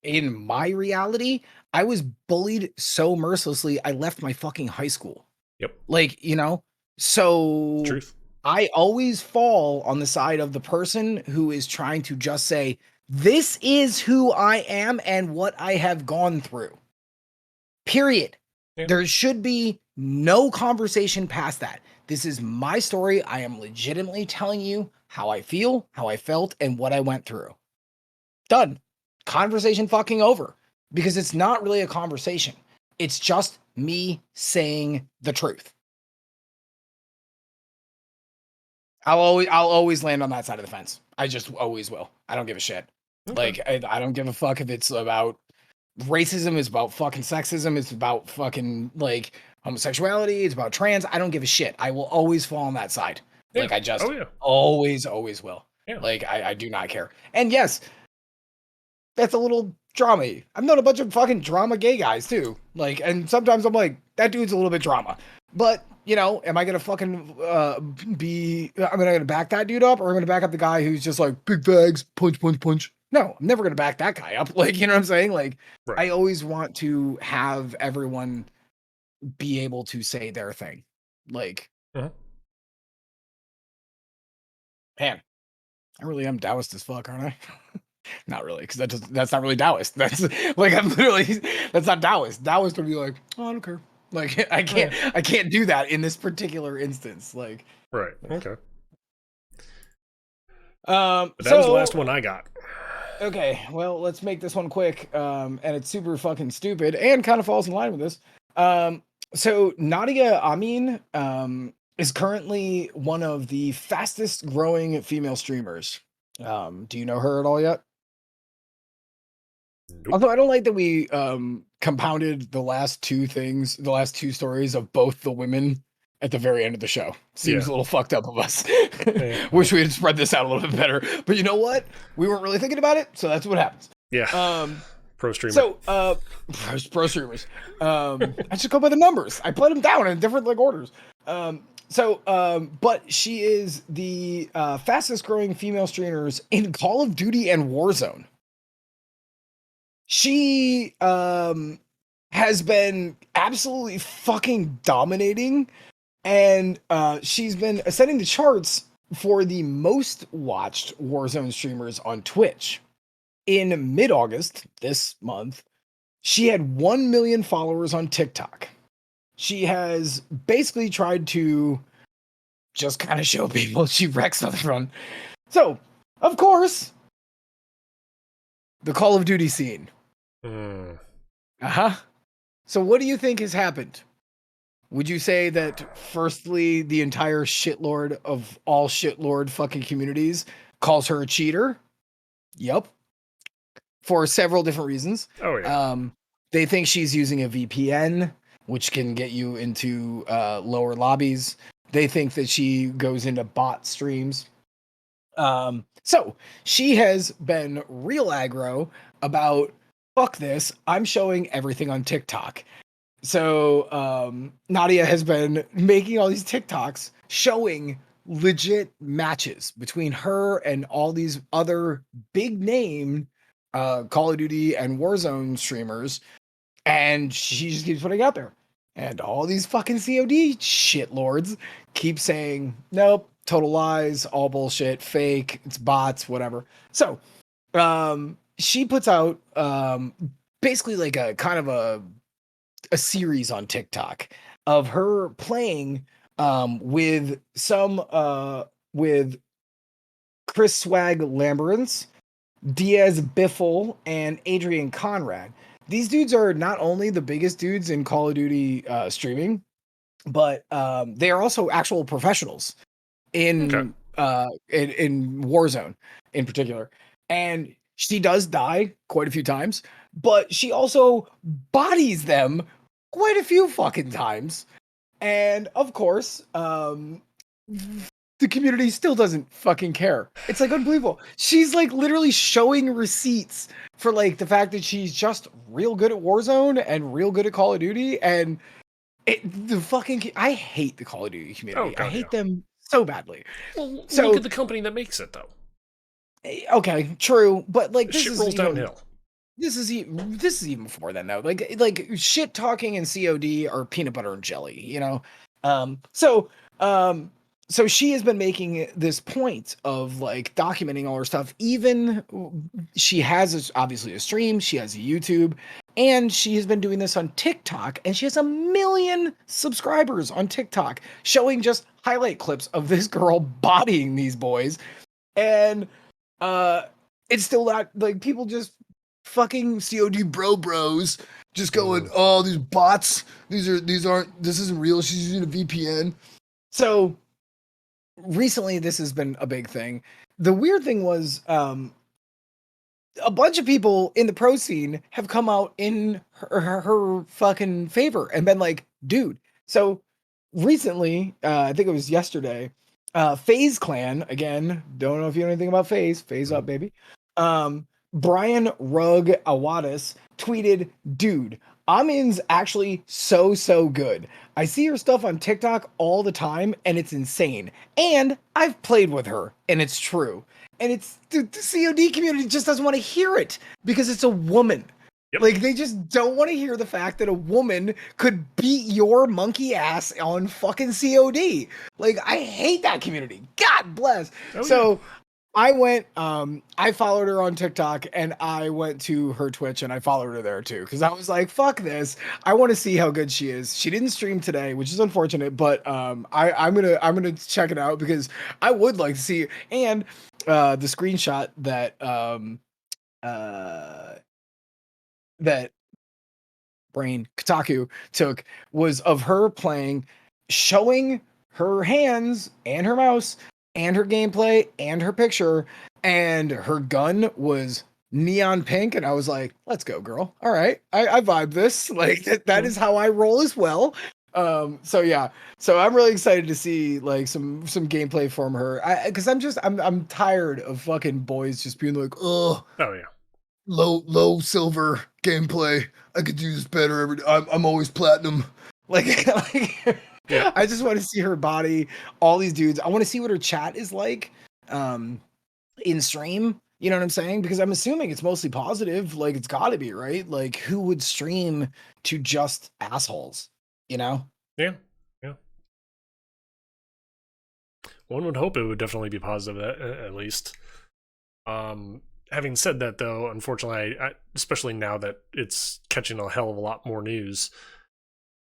in my reality, I was bullied so mercilessly, I left my fucking high school. Yep. Like, so Truth. I always fall on the side of the person who is trying to just say, this is who I am and what I have gone through. Period. Yeah. There should be no conversation past that. This is my story. I am legitimately telling you how I feel, how I felt, and what I went through. Done. Conversation fucking over. Because it's not really a conversation. It's just me saying the truth. I'll always land on that side of the fence. I just always will. I don't give a shit. Okay. Like I don't give a fuck if it's about racism, it's about fucking sexism, it's about fucking like homosexuality, it's about trans. I don't give a shit. I will always fall on that side. Yeah. Like I just Oh yeah. always will. Yeah. Like I do not care. And yes, that's a little drama. I've known a bunch of fucking drama gay guys too. Like, and sometimes I'm like, that dude's a little bit drama. But am I gonna fucking I'm gonna back that dude up, or I'm gonna back up the guy who's just like big bags, punch, punch, punch? No, I'm never gonna back that guy up. Like, you know what I'm saying? Like, Right. I always want to have everyone be able to say their thing. Like, Uh-huh. man, I really am Taoist as fuck, aren't I? Not really, because that's not really Taoist. That's like I'm literally that's not Taoist. Taoist would be like, oh, I don't care. Like I can't do that in this particular instance. Like, Right. Okay. But But that was the last one I got. Okay, well, let's make this one quick. And it's super fucking stupid and kind of falls in line with this. So Nadia Amin is currently one of the fastest growing female streamers. Do you know her at all yet? Nope. Although I don't like that we compounded the last two stories of both the women at the very end of the show. Seems Yeah. a little fucked up of us. Yeah. Wish we had spread this out a little bit better. But you know what? We weren't really thinking about it, so that's what happens. Yeah. Pro streamer. So, pro streamers. I just go by the numbers. I put them down in different like orders. But she is the fastest growing female streamers in Call of Duty and Warzone. She has been absolutely fucking dominating, and she's been ascending the charts for the most watched Warzone streamers on Twitch. In mid-August this month, she had 1 million followers on TikTok. She has basically tried to just kind of show people she wrecks on the front. So, of course, the Call of Duty scene. So what do you think has happened? Would you say that, firstly, the entire shitlord of all shitlord fucking communities calls her a cheater? Yep. For several different reasons. Oh, yeah. They think she's using a VPN, which can get you into lower lobbies. They think that she goes into bot streams. So she has been real aggro about, fuck this, I'm showing everything on TikTok. So Nadia has been making all these TikToks showing legit matches between her and all these other big name Call of Duty and Warzone streamers, and she just keeps putting it out there. And all these fucking COD shitlords keep saying, nope, total lies, all bullshit, fake, it's bots, whatever. So she puts out basically like a kind of a series on TikTok of her playing with Chris Swag Lamberts, Diaz Biffle, and Adrian Conrad. These dudes are not only the biggest dudes in Call of Duty streaming, but they are also actual professionals in Warzone in particular. And she does die quite a few times, but she also bodies them quite a few fucking times. And of course, the community still doesn't fucking care. It's like unbelievable. She's like literally showing receipts for like the fact that she's just real good at Warzone and real good at Call of Duty. And I hate the Call of Duty community. Oh, God, I hate them so badly. Well, So- look at the company that makes it, though. Okay, true, but like this Shit is rolls even, downhill. this is even before then though. Like shit talking and COD are peanut butter and jelly, you know. So she has been making this point of like documenting all her stuff. Even she has obviously a stream, she has a YouTube, and she has been doing this on TikTok, and she has 1 million subscribers on TikTok, showing just highlight clips of this girl bodying these boys. And it's still not like people just fucking COD bros just going, oh, these bots, this isn't real, she's using a VPN. So recently this has been a big thing. The weird thing was a bunch of people in the pro scene have come out in her fucking favor and been like, dude. So recently, I think it was yesterday, FaZe Clan, again, don't know if you know anything about FaZe up, baby. Brian Rugg Awadis tweeted, dude, Amin's actually so good. I see her stuff on TikTok all the time, and it's insane. And I've played with her, and it's true. And it's the COD community just doesn't want to hear it because it's a woman. Yep. Like, they just don't want to hear the fact that a woman could beat your monkey ass on fucking COD. Like, I hate that community. God bless. Oh, so yeah. I went, I followed her on TikTok, and I went to her Twitch and I followed her there too. Cause I was like, fuck this. I want to see how good she is. She didn't stream today, which is unfortunate, but I'm gonna check it out because I would like to see. And the screenshot that Brain Kotaku took was of her playing, showing her hands and her mouse and her gameplay and her picture, and her gun was neon pink, and I was like, let's go, girl. All right, I vibe this. Like that is how I roll as well. So yeah, so I'm really excited to see like some gameplay from her. Because I'm tired of fucking boys just being like, oh, Oh yeah. low silver gameplay. I could do this better every. I'm always platinum. Like, Yeah. I just want to see her body. All these dudes. I want to see what her chat is like, in stream. You know what I'm saying? Because I'm assuming it's mostly positive. Like, it's got to be right. Like, who would stream to just assholes? You know? Yeah. Yeah. One would hope it would definitely be positive at least. Having said that, though, unfortunately, especially now that it's catching a hell of a lot more news,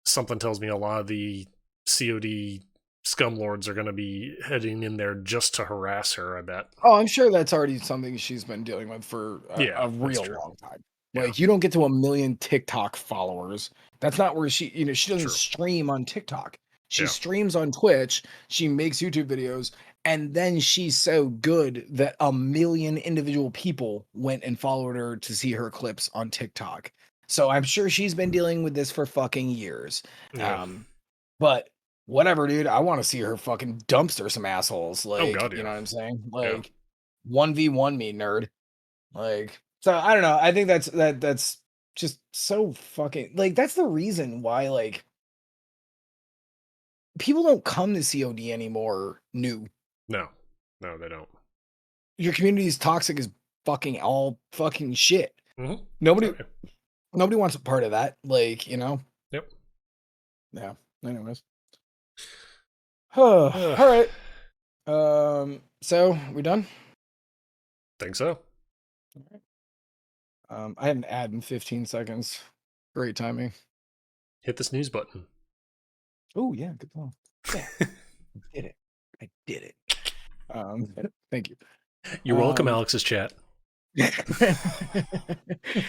something tells me a lot of the COD scumlords are going to be heading in there just to harass her, I bet. Oh, I'm sure that's already something she's been dealing with for Yeah, a that's real true. long time. Yeah. Like, you don't get to 1 million TikTok followers. That's not where she, she doesn't True. stream on TikTok. She Yeah. streams on Twitch. She makes YouTube videos. And then she's so good that 1 million individual people went and followed her to see her clips on TikTok. So I'm sure she's been dealing with this for fucking years. Yeah. But whatever, dude. I want to see her fucking dumpster some assholes. Oh, Like, God, you know yeah. what I'm saying? Yeah. Like, 1v1 me, nerd. Like, so I don't know. I think that's just so fucking like that's the reason why like people don't come to COD anymore new. No. No, they don't. Your community is toxic as fucking all fucking shit. Mm-hmm. Nobody Okay. nobody wants a part of that. Like, Yep. Yeah. Anyways. All right. So we done? Think so. I had an ad in 15 seconds. Great timing. Hit the snooze button. Oh yeah, good call. Yeah, I did it. I did it. Thank you. You're welcome, Alex's chat.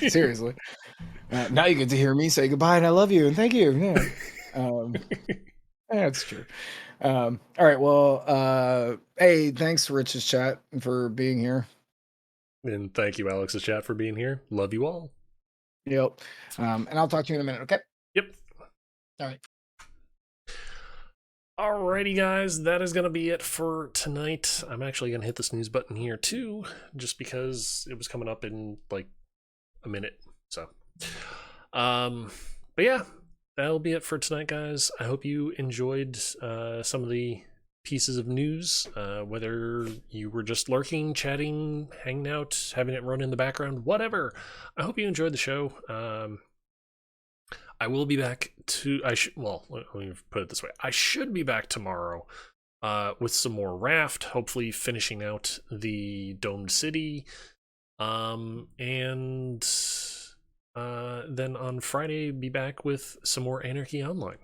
Seriously. Now you get to hear me say goodbye and I love you and thank you. Yeah. That's true. All right. Well, hey, thanks, Rich's chat, for being here. And thank you, Alex's chat, for being here. Love you all. Yep. And I'll talk to you in a minute. Okay. Yep. All right. Alrighty, guys, that is going to be it for tonight. I'm actually going to hit the snooze button here, too, just because it was coming up in, like, a minute. So, but yeah, that'll be it for tonight, guys. I hope you enjoyed some of the pieces of news, whether you were just lurking, chatting, hanging out, having it run in the background, whatever. I hope you enjoyed the show. I will be back well, let me put it this way. I should be back tomorrow with some more Raft, hopefully finishing out the Domed City. And then on Friday, be back with some more Anarchy Online.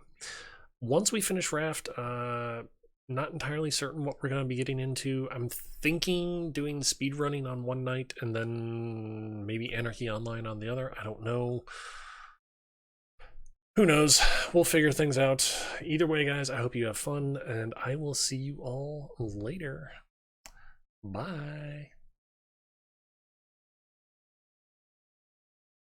Once we finish Raft, not entirely certain what we're going to be getting into. I'm thinking doing speedrunning on one night and then maybe Anarchy Online on the other. I don't know. Who knows? We'll figure things out. Either way, guys, I hope you have fun, and I will see you all later. Bye.